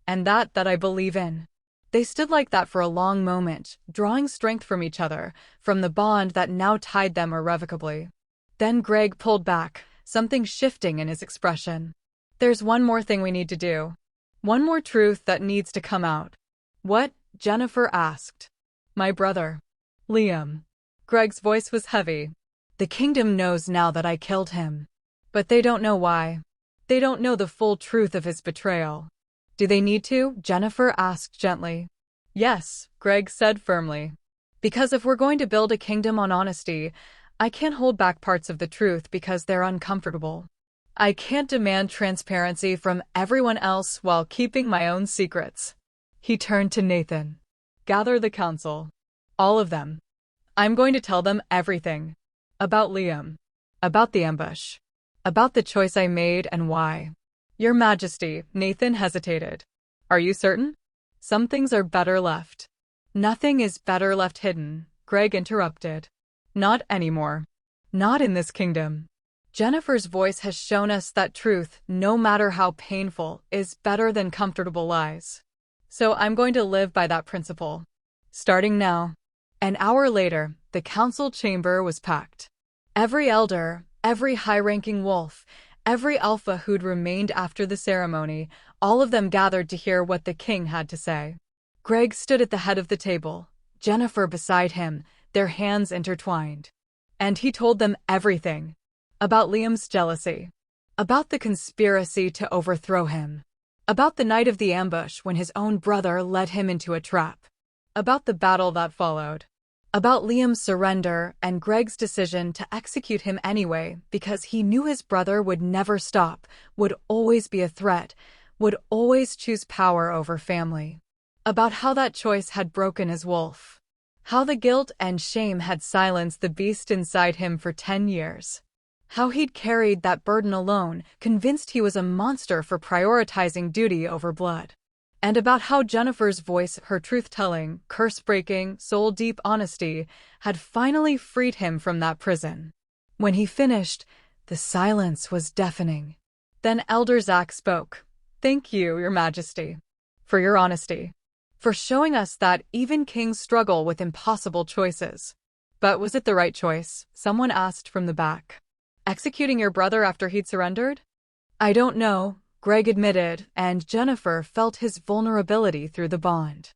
And that I believe in. They stood like that for a long moment, drawing strength from each other, from the bond that now tied them irrevocably. Then Greg pulled back, something shifting in his expression. There's one more thing we need to do. One more truth that needs to come out. What? Jennifer asked. My brother. Liam. Greg's voice was heavy. The kingdom knows now that I killed him. But they don't know why. They don't know the full truth of his betrayal. Do they need to? Jennifer asked gently. Yes, Greg said firmly. Because if we're going to build a kingdom on honesty, I can't hold back parts of the truth because they're uncomfortable. I can't demand transparency from everyone else while keeping my own secrets. He turned to Nathan. Gather the council. All of them. I'm going to tell them everything. About Liam. About the ambush. About the choice I made and why. Your Majesty, Nathan hesitated. Are you certain? Some things are better left. Nothing is better left hidden, Greg interrupted. Not anymore. Not in this kingdom. Jennifer's voice has shown us that truth, no matter how painful, is better than comfortable lies. So I'm going to live by that principle. Starting now. An hour later, the council chamber was packed. Every elder, every high-ranking wolf, every alpha who'd remained after the ceremony, all of them gathered to hear what the king had to say. Greg stood at the head of the table, Jennifer beside him, their hands intertwined. And he told them everything. About Liam's jealousy. About the conspiracy to overthrow him. About the night of the ambush when his own brother led him into a trap. About the battle that followed. About Liam's surrender and Greg's decision to execute him anyway because he knew his brother would never stop, would always be a threat, would always choose power over family. About how that choice had broken his wolf. How the guilt and shame had silenced the beast inside him for 10 years. How he'd carried that burden alone, convinced he was a monster for prioritizing duty over blood. And about how Jennifer's voice, her truth-telling, curse-breaking, soul-deep honesty, had finally freed him from that prison. When he finished, the silence was deafening. Then Elder Zach spoke. "Thank you, Your Majesty, for your honesty. For showing us that even kings struggle with impossible choices." "But was it the right choice?" someone asked from the back. "Executing your brother after he'd surrendered?" "I don't know," Greg admitted, and Jennifer felt his vulnerability through the bond.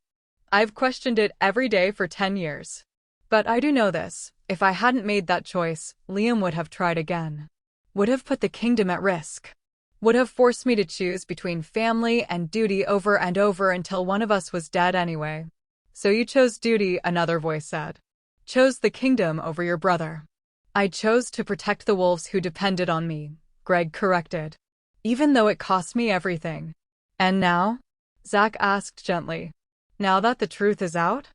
"I've questioned it every day for 10 years. But I do know this, if I hadn't made that choice, Liam would have tried again. Would have put the kingdom at risk. Would have forced me to choose between family and duty over and over until one of us was dead anyway." "So you chose duty," another voice said. "Chose the kingdom over your brother." "I chose to protect the wolves who depended on me," Greg corrected. "Even though it cost me everything." "And now?" Zach asked gently. "Now that the truth is out?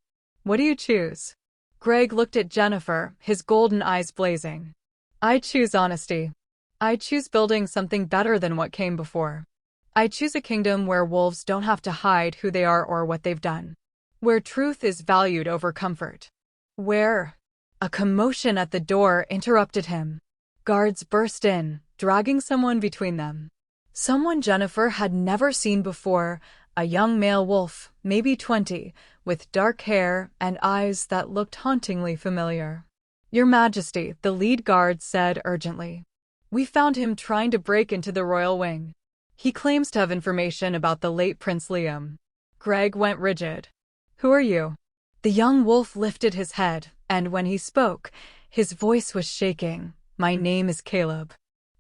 What do you choose?" Greg looked at Jennifer, his golden eyes blazing. "I choose honesty. I choose building something better than what came before. I choose a kingdom where wolves don't have to hide who they are or what they've done. Where truth is valued over comfort. Where—" A commotion at the door interrupted him. Guards burst in, dragging someone between them. Someone Jennifer had never seen before, a young male wolf, maybe 20, with dark hair and eyes that looked hauntingly familiar. "Your Majesty," the lead guard said urgently. "We found him trying to break into the royal wing. He claims to have information about the late Prince Liam." Greg went rigid. "Who are you?" The young wolf lifted his head, and when he spoke, his voice was shaking. "My name is Caleb.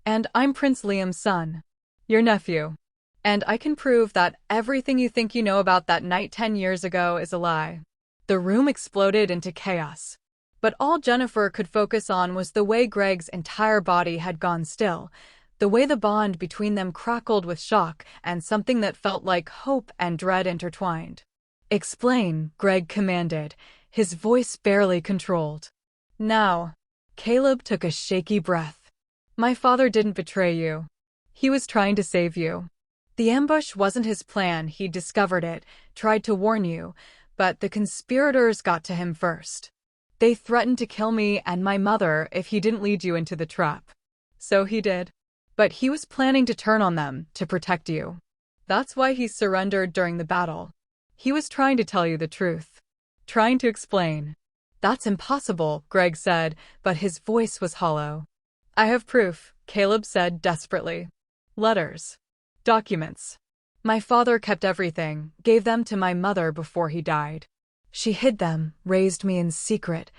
And I'm Prince Liam's son. Your nephew. And I can prove that everything you think you know about that night 10 years ago is a lie." The room exploded into chaos. But all Jennifer could focus on was the way Greg's entire body had gone still, the way the bond between them crackled with shock and something that felt like hope and dread intertwined. "Explain," Greg commanded, his voice barely controlled. "Now." Caleb took a shaky breath. "My father didn't betray you. He was trying to save you. The ambush wasn't his plan, he discovered it, tried to warn you, but the conspirators got to him first. They threatened to kill me and my mother if he didn't lead you into the trap. So he did. But he was planning to turn on them, to protect you. That's why he surrendered during the battle. He was trying to tell you the truth. Trying to explain." "That's impossible," Greg said, but his voice was hollow. "I have proof," Caleb said desperately. "Letters. Documents. My father kept everything, gave them to my mother before he died. She hid them, raised me in secret,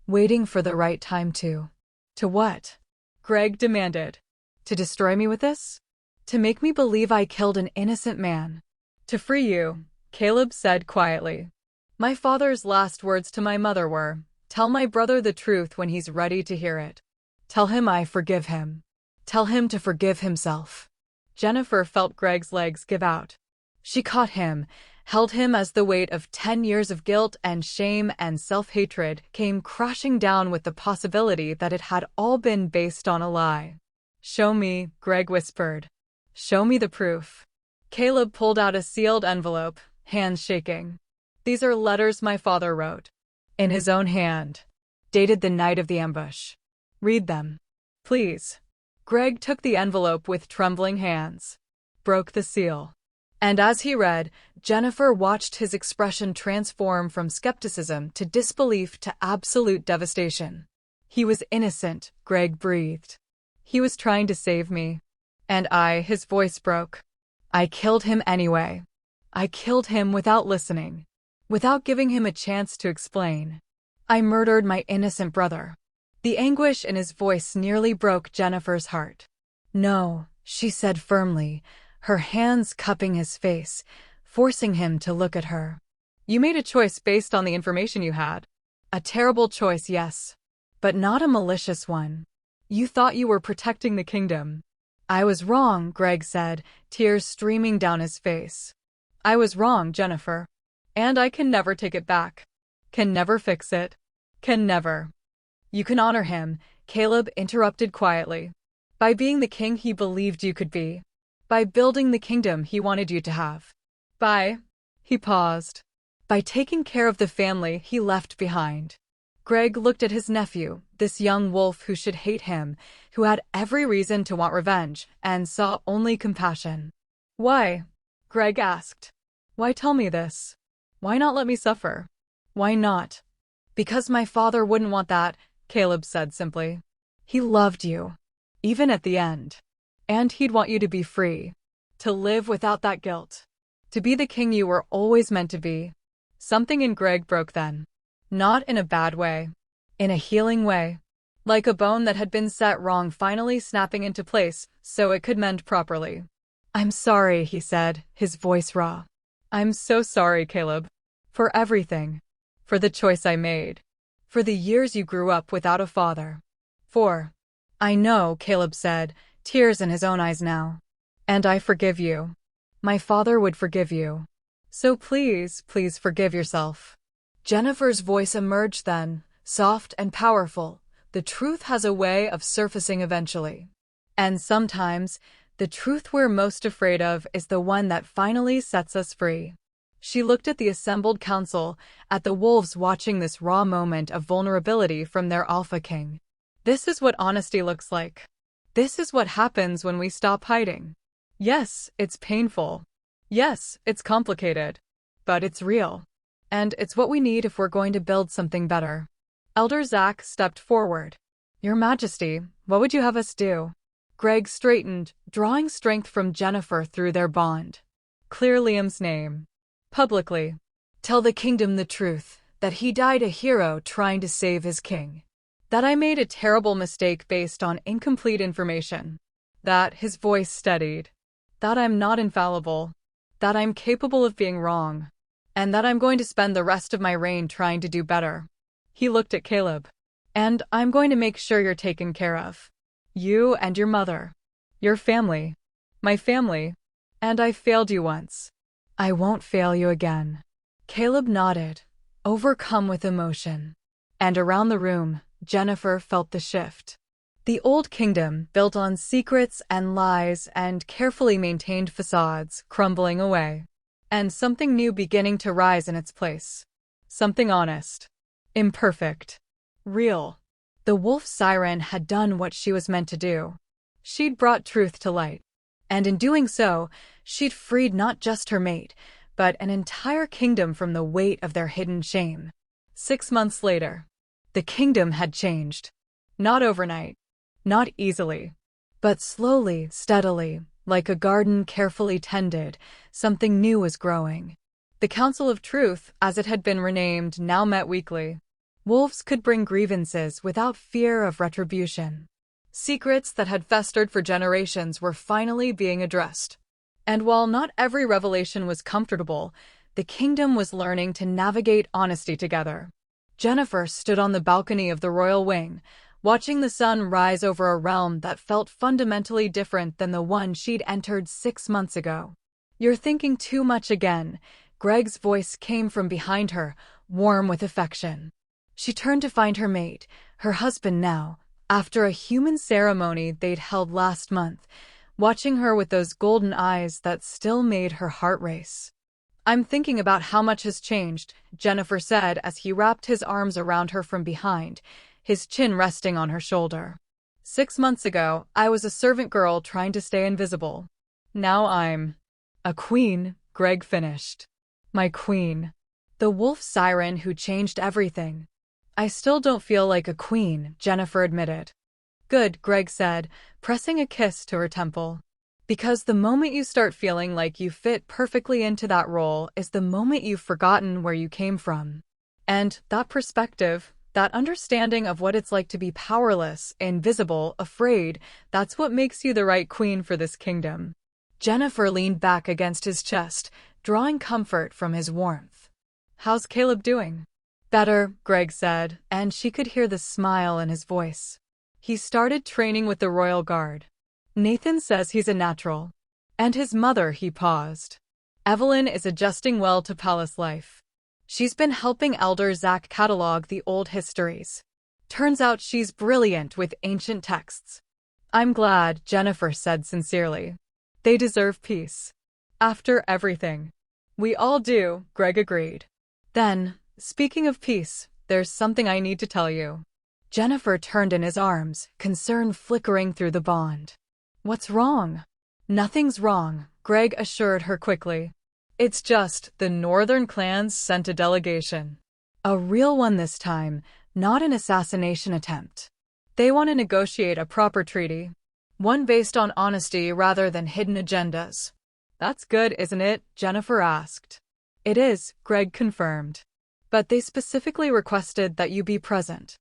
waiting for the right time to." "To what?" Greg demanded. "To destroy me with this? To make me believe I killed an innocent man. To free you," Caleb said quietly. "My father's last words to my mother were, 'Tell my brother the truth when he's ready to hear it. Tell him I forgive him. Tell him to forgive himself.'" Jennifer felt Greg's legs give out. She caught him, held him as the weight of 10 years of guilt and shame and self-hatred came crashing down with the possibility that it had all been based on a lie. "Show me," Greg whispered. "Show me the proof." Caleb pulled out a sealed envelope, hands shaking. "These are letters my father wrote. In his own hand. Dated the night of the ambush. Read them. Please." Greg took the envelope with trembling hands. Broke the seal. And as he read, Jennifer watched his expression transform from skepticism to disbelief to absolute devastation. "He was innocent," Greg breathed. "He was trying to save me. And his voice broke. I killed him anyway. I killed him without listening. without giving him a chance to explain. I murdered my innocent brother. The anguish in his voice nearly broke Jennifer's heart. No, she said firmly, her hands cupping his face, forcing him to look at her. You made a choice based on the information you had. A terrible choice, yes, but not a malicious one. You thought you were protecting the kingdom. I was wrong, Greg said, tears streaming down his face. I was wrong, Jennifer. And I can never take it back. Can never fix it. Can never. You can honor him, Caleb interrupted quietly. By being the king he believed you could be. By building the kingdom he wanted you to have. He paused. By taking care of the family he left behind. Greg looked at his nephew, this young wolf who should hate him, who had every reason to want revenge, and saw only compassion. Why? Greg asked. Why tell me this? Why not let me suffer? Why not? Because my father wouldn't want that, Caleb said simply. He loved you, even at the end. And he'd want you to be free. To live without that guilt. To be the king you were always meant to be. Something in Greg broke then. Not in a bad way. In a healing way. Like a bone that had been set wrong finally snapping into place so it could mend properly. I'm sorry, he said, his voice raw. I'm so sorry, Caleb. For everything. For the choice I made. For the years you grew up without a father. I know, Caleb said, tears in his own eyes now. And I forgive you. My father would forgive you. So please, please forgive yourself. Jennifer's voice emerged then, soft and powerful. The truth has a way of surfacing eventually. And sometimes, the truth we're most afraid of is the one that finally sets us free. She looked at the assembled council, at the wolves watching this raw moment of vulnerability from their alpha king. This is what honesty looks like. This is what happens when we stop hiding. Yes, it's painful. Yes, it's complicated. But it's real. And it's what we need if we're going to build something better. Elder Zach stepped forward. Your Majesty, what would you have us do? Greg straightened, drawing strength from Jennifer through their bond. Clear Liam's name. Publicly. Tell the kingdom the truth, that he died a hero trying to save his king. That I made a terrible mistake based on incomplete information. That his voice steadied. That I'm not infallible. That I'm capable of being wrong. And that I'm going to spend the rest of my reign trying to do better. He looked at Caleb. And I'm going to make sure you're taken care of. You and your mother. Your family. My family. And I failed you once. I won't fail you again. Caleb nodded, overcome with emotion. And around the room, Jennifer felt the shift. The old kingdom, built on secrets and lies and carefully maintained facades, crumbling away. And something new beginning to rise in its place. Something honest. Imperfect. Real. The wolf siren had done what she was meant to do. She'd brought truth to light. And in doing so, she'd freed not just her mate, but an entire kingdom from the weight of their hidden shame. 6 months later, the kingdom had changed. Not overnight. Not easily. But slowly, steadily, like a garden carefully tended, something new was growing. The Council of Truth, as it had been renamed, now met weekly. Wolves could bring grievances without fear of retribution. Secrets that had festered for generations were finally being addressed. And while not every revelation was comfortable, the kingdom was learning to navigate honesty together. Jennifer stood on the balcony of the royal wing, watching the sun rise over a realm that felt fundamentally different than the one she'd entered 6 months ago. You're thinking too much again. Greg's voice came from behind her, warm with affection. She turned to find her mate, her husband now, after a human ceremony they'd held last month, watching her with those golden eyes that still made her heart race. I'm thinking about how much has changed, Jennifer said as he wrapped his arms around her from behind, his chin resting on her shoulder. 6 months ago, I was a servant girl trying to stay invisible. Now I'm a queen, Greg finished. My queen. The wolf siren who changed everything. I still don't feel like a queen, Jennifer admitted. Good, Greg said, pressing a kiss to her temple. Because the moment you start feeling like you fit perfectly into that role is the moment you've forgotten where you came from. And that perspective, that understanding of what it's like to be powerless, invisible, afraid, that's what makes you the right queen for this kingdom. Jennifer leaned back against his chest, drawing comfort from his warmth. How's Caleb doing? Better, Greg said, and she could hear the smile in his voice. He started training with the Royal Guard. Nathan says he's a natural. And his mother, he paused. Evelyn is adjusting well to palace life. She's been helping Elder Zach catalog the old histories. Turns out she's brilliant with ancient texts. I'm glad, Jennifer said sincerely. They deserve peace. After everything. We all do, Greg agreed. Then, speaking of peace, there's something I need to tell you. Jennifer turned in his arms, concern flickering through the bond. What's wrong? Nothing's wrong, Greg assured her quickly. It's just the northern clans sent a delegation. A real one this time, not an assassination attempt. They want to negotiate a proper treaty. One based on honesty rather than hidden agendas. That's good, isn't it? Jennifer asked. It is, Greg confirmed. But they specifically requested that you be present.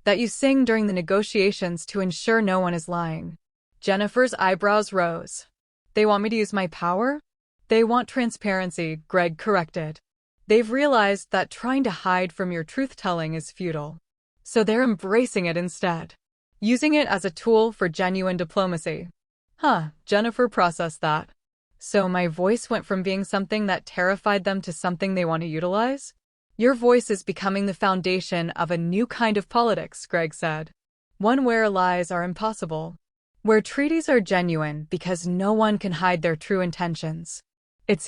That you sing during the negotiations to ensure no one is lying. Jennifer's eyebrows rose. They want me to use my power? They want transparency, Greg corrected. They've realized that trying to hide from your truth-telling is futile. So they're embracing it instead. Using it as a tool for genuine diplomacy. Jennifer processed that. So my voice went from being something that terrified them to something they want to utilize? Your voice is becoming the foundation of a new kind of politics, Greg said. One where lies are impossible. Where treaties are genuine because no one can hide their true intentions.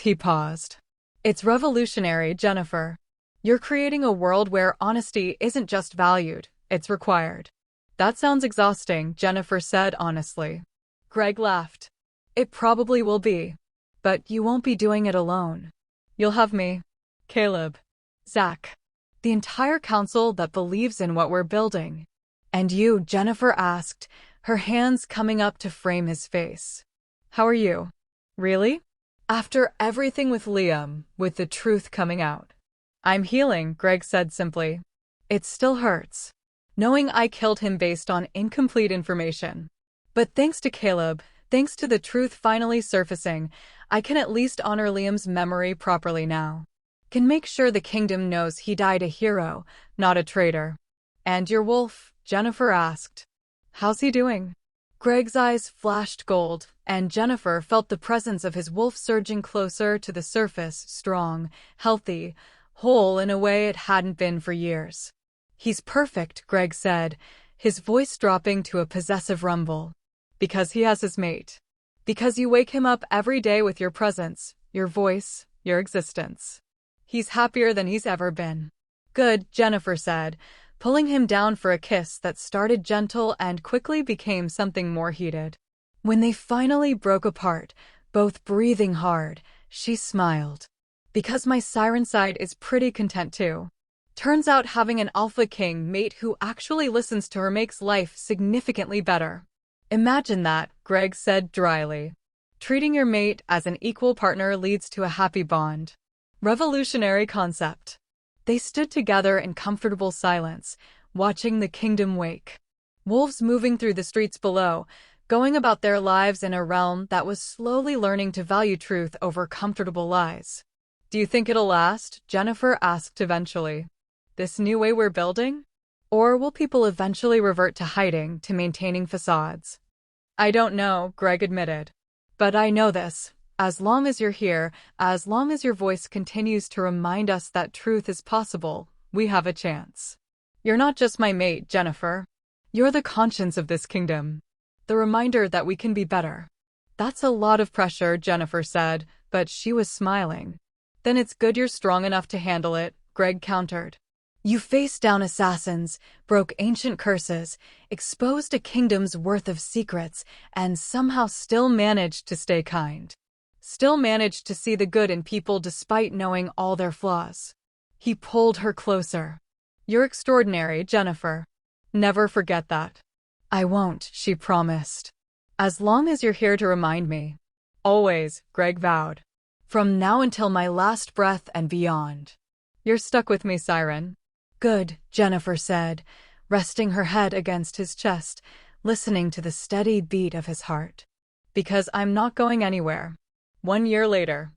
He paused. It's revolutionary, Jennifer. You're creating a world where honesty isn't just valued, it's required. That sounds exhausting, Jennifer said honestly. Greg laughed. It probably will be. But you won't be doing it alone. You'll have me, Caleb, Zach, the entire council that believes in what we're building. And you, Jennifer asked, her hands coming up to frame his face. How are you? Really? After everything with Liam, with the truth coming out. I'm healing, Greg said simply. It still hurts. Knowing I killed him based on incomplete information. But thanks to Caleb, thanks to the truth finally surfacing, I can at least honor Liam's memory properly now. Can make sure the kingdom knows he died a hero, not a traitor. And your wolf? Jennifer asked. How's he doing? Greg's eyes flashed gold, and Jennifer felt the presence of his wolf surging closer to the surface, strong, healthy, whole in a way it hadn't been for years. He's perfect, Greg said, his voice dropping to a possessive rumble. Because he has his mate. Because you wake him up every day with your presence, your voice, your existence. He's happier than he's ever been. Good, Jennifer said, pulling him down for a kiss that started gentle and quickly became something more heated. When they finally broke apart, both breathing hard, she smiled. Because my siren side is pretty content too. Turns out having an alpha king mate who actually listens to her makes life significantly better. Imagine that, Greg said dryly. Treating your mate as an equal partner leads to a happy bond. Revolutionary concept. They stood together in comfortable silence, watching the kingdom wake. Wolves moving through the streets below, going about their lives in a realm that was slowly learning to value truth over comfortable lies. Do you think it'll last? Jennifer asked eventually. This new way we're building? Or will people eventually revert to hiding, to maintaining facades? I don't know, Greg admitted. But I know this. As long as you're here, as long as your voice continues to remind us that truth is possible, we have a chance. You're not just my mate, Jennifer. You're the conscience of this kingdom. The reminder that we can be better. That's a lot of pressure, Jennifer said, but she was smiling. Then it's good you're strong enough to handle it, Greg countered. You faced down assassins, broke ancient curses, exposed a kingdom's worth of secrets, and somehow still managed to stay kind. Still managed to see the good in people despite knowing all their flaws. He pulled her closer. You're extraordinary, Jennifer. Never forget that. I won't, she promised. As long as you're here to remind me. Always, Greg vowed. From now until my last breath and beyond. You're stuck with me, Siren. Good, Jennifer said, resting her head against his chest, listening to the steady beat of his heart. Because I'm not going anywhere. 1 year later.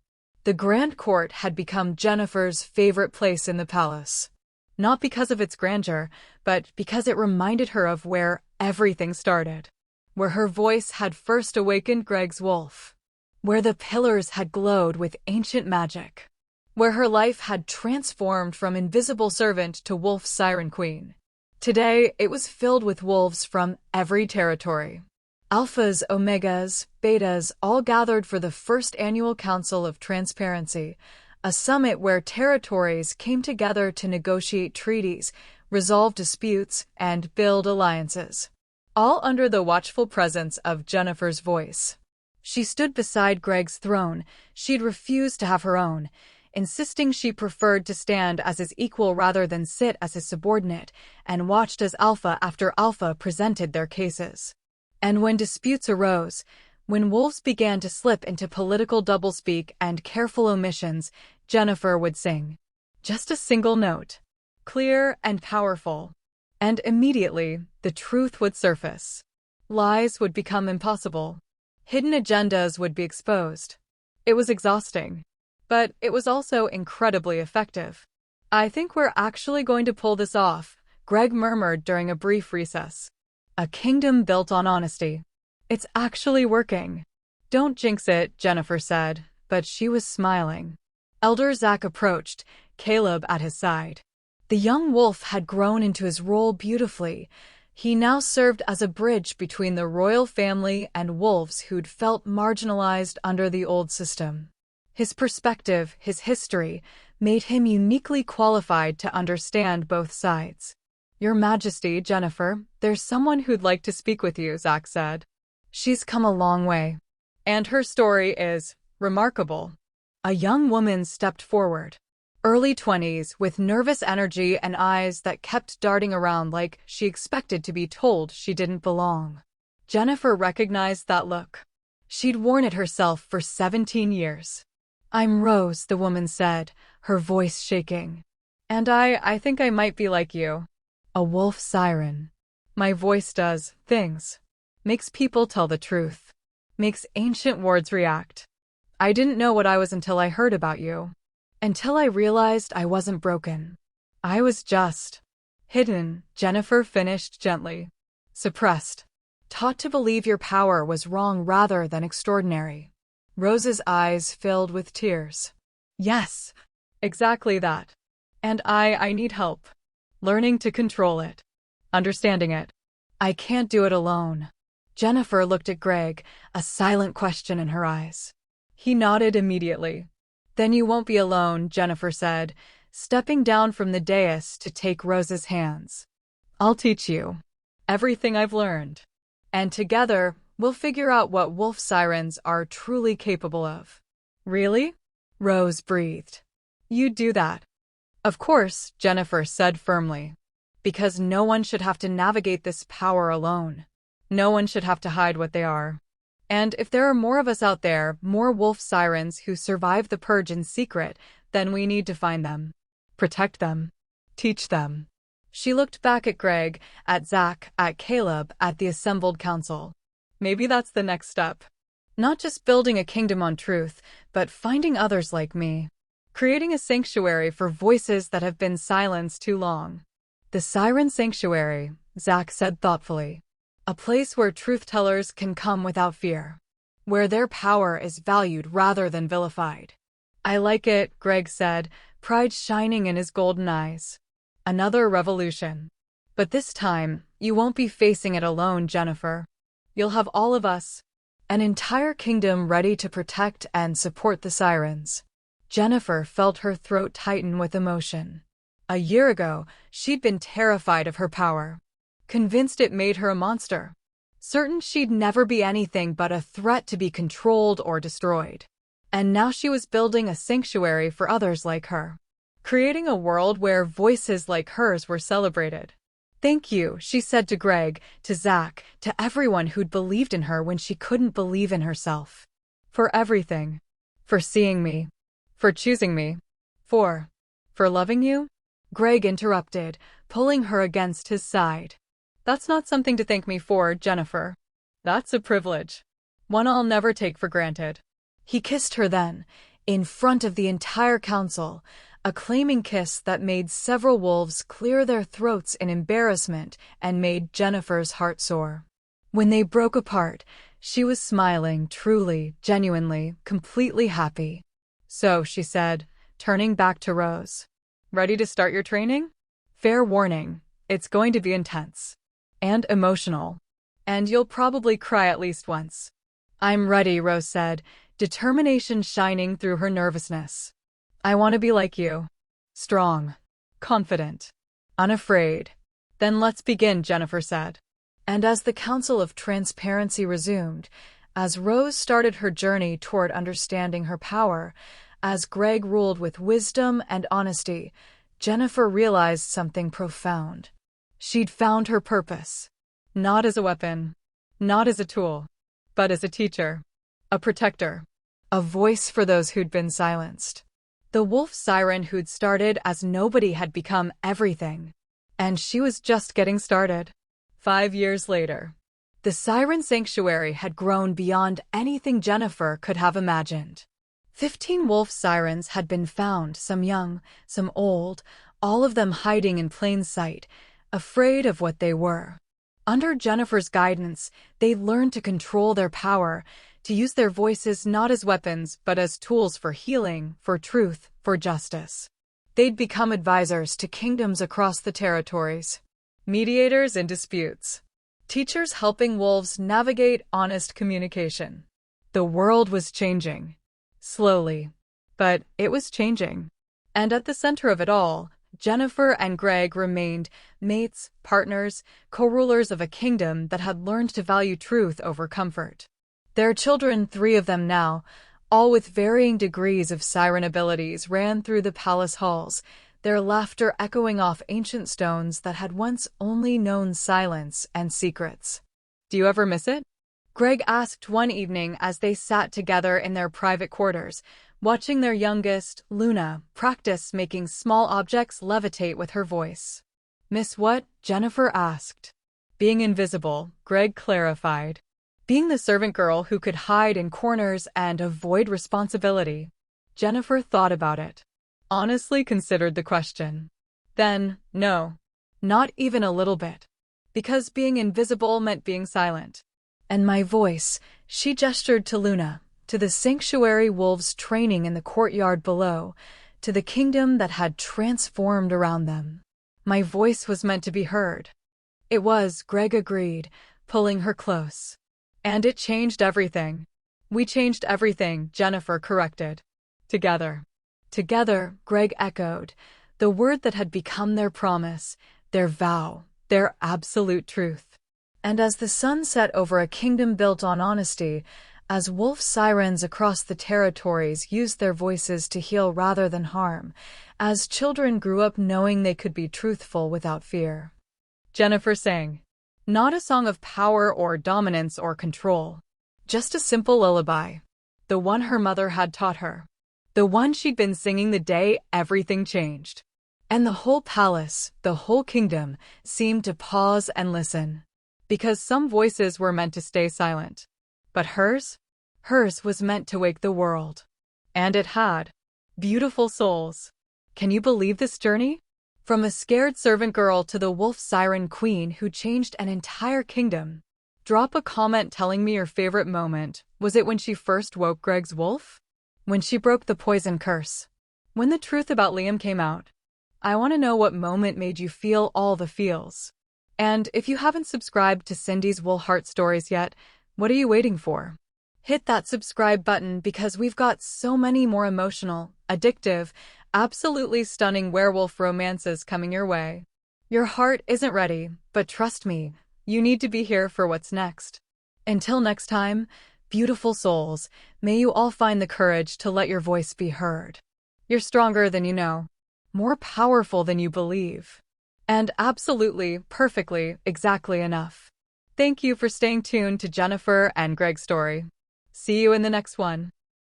The Grand Court had become Jennifer's favorite place in the palace. Not because of its grandeur, but because it reminded her of where everything started. Where her voice had first awakened Greg's wolf. Where the pillars had glowed with ancient magic. Where her life had transformed from invisible servant to wolf siren queen. Today, it was filled with wolves from every territory. Alphas, Omegas, Betas all gathered for the first annual Council of Transparency, a summit where territories came together to negotiate treaties, resolve disputes, and build alliances. All under the watchful presence of Jennifer's voice. She stood beside Greg's throne. She'd refused to have her own, insisting she preferred to stand as his equal rather than sit as his subordinate, and watched as Alpha after Alpha presented their cases. And when disputes arose, when wolves began to slip into political doublespeak and careful omissions, Jennifer would sing. Just a single note. Clear and powerful. And immediately, the truth would surface. Lies would become impossible. Hidden agendas would be exposed. It was exhausting. But it was also incredibly effective. I think we're actually going to pull this off, Greg murmured during a brief recess. A kingdom built on honesty. It's actually working. Don't jinx it, Jennifer said, but she was smiling. Elder Zach approached, Caleb at his side. The young wolf had grown into his role beautifully. He now served as a bridge between the royal family and wolves who'd felt marginalized under the old system. His perspective, his history, made him uniquely qualified to understand both sides. Your Majesty, Jennifer, there's someone who'd like to speak with you, Zach said. She's come a long way. And her story is remarkable. A young woman stepped forward. Early 20s, with nervous energy and eyes that kept darting around like she expected to be told she didn't belong. Jennifer recognized that look. She'd worn it herself for 17 years. I'm Rose, the woman said, her voice shaking. And I think I might be like you. A wolf siren. My voice does things. Makes people tell the truth. Makes ancient wards react. I didn't know what I was until I heard about you. Until I realized I wasn't broken. I was just hidden, Jennifer finished gently. Suppressed. Taught to believe your power was wrong rather than extraordinary. Rose's eyes filled with tears. Yes, exactly that. And I need help. Learning to control it. Understanding it. I can't do it alone. Jennifer looked at Greg, a silent question in her eyes. He nodded immediately. Then you won't be alone, Jennifer said, stepping down from the dais to take Rose's hands. I'll teach you everything I've learned. And together, we'll figure out what wolf sirens are truly capable of. Really? Rose breathed. You'd do that? Of course, Jennifer said firmly. Because no one should have to navigate this power alone. No one should have to hide what they are. And if there are more of us out there, more wolf sirens who survive the purge in secret, then we need to find them. Protect them. Teach them. She looked back at Greg, at Zach, at Caleb, at the assembled council. Maybe that's the next step. Not just building a kingdom on truth, but finding others like me. Creating a sanctuary for voices that have been silenced too long. The Siren Sanctuary, Zach said thoughtfully. A place where truth-tellers can come without fear. Where their power is valued rather than vilified. I like it, Greg said, pride shining in his golden eyes. Another revolution. But this time, you won't be facing it alone, Jennifer. You'll have all of us. An entire kingdom ready to protect and support the sirens. Jennifer felt her throat tighten with emotion. A year ago, she'd been terrified of her power. Convinced it made her a monster. Certain she'd never be anything but a threat to be controlled or destroyed. And now she was building a sanctuary for others like her. Creating a world where voices like hers were celebrated. Thank you, she said to Greg, to Zach, to everyone who'd believed in her when she couldn't believe in herself. For everything. For seeing me. For choosing me. For loving you? Greg interrupted, pulling her against his side. That's not something to thank me for, Jennifer. That's a privilege. One I'll never take for granted. He kissed her then, in front of the entire council, a claiming kiss that made several wolves clear their throats in embarrassment and made Jennifer's heart soar. When they broke apart, she was smiling, truly, genuinely, completely happy. So, she said, turning back to Rose. Ready to start your training? Fair warning, it's going to be intense. And emotional. And you'll probably cry at least once. I'm ready, Rose said, determination shining through her nervousness. I want to be like you. Strong. Confident. Unafraid. Then let's begin, Jennifer said. And as the Council of Transparency resumed, as Rose started her journey toward understanding her power, as Greg ruled with wisdom and honesty, Jennifer realized something profound. She'd found her purpose. Not as a weapon. Not as a tool. But as a teacher. A protector. A voice for those who'd been silenced. The wolf siren who'd started as nobody had become everything. And she was just getting started. 5 years later. The Siren Sanctuary had grown beyond anything Jennifer could have imagined. 15 wolf sirens had been found, some young, some old, all of them hiding in plain sight, afraid of what they were. Under Jennifer's guidance, they learned to control their power, to use their voices not as weapons but as tools for healing, for truth, for justice. They'd become advisors to kingdoms across the territories. Mediators in disputes. Teachers helping wolves navigate honest communication. The world was changing. Slowly. But it was changing. And at the center of it all, Jennifer and Greg remained mates, partners, co-rulers of a kingdom that had learned to value truth over comfort. Their children, 3 of them now, all with varying degrees of siren abilities, ran through the palace halls, their laughter echoing off ancient stones that had once only known silence and secrets. Do you ever miss it? Greg asked one evening as they sat together in their private quarters, watching their youngest, Luna, practice making small objects levitate with her voice. Miss what? Jennifer asked. Being invisible, Greg clarified. Being the servant girl who could hide in corners and avoid responsibility. Jennifer thought about it. Honestly considered the question. Then, no. Not even a little bit. Because being invisible meant being silent. And my voice, she gestured to Luna, to the sanctuary wolves training in the courtyard below, to the kingdom that had transformed around them. My voice was meant to be heard. It was, Greg agreed, pulling her close. And it changed everything. We changed everything, Jennifer corrected. Together. Together, Greg echoed, the word that had become their promise, their vow, their absolute truth. And as the sun set over a kingdom built on honesty, as wolf sirens across the territories used their voices to heal rather than harm, as children grew up knowing they could be truthful without fear. Jennifer sang. Not a song of power or dominance or control. Just a simple lullaby. The one her mother had taught her. The one she'd been singing the day everything changed. And the whole palace, the whole kingdom, seemed to pause and listen. Because some voices were meant to stay silent. But hers? Hers was meant to wake the world. And it had. Beautiful souls. Can you believe this journey? From a scared servant girl to the wolf siren queen who changed an entire kingdom. Drop a comment telling me your favorite moment. Was it when she first woke Greg's wolf? When she broke the poison curse? When the truth about Liam came out? I want to know what moment made you feel all the feels. And if you haven't subscribed to Cindy's Wolfheart stories yet, what are you waiting for? Hit that subscribe button because we've got so many more emotional, addictive, absolutely stunning werewolf romances coming your way. Your heart isn't ready, but trust me, you need to be here for what's next. Until next time, beautiful souls, may you all find the courage to let your voice be heard. You're stronger than you know, more powerful than you believe, and absolutely, perfectly, exactly enough. Thank you for staying tuned to Jennifer and Greg's story. See you in the next one.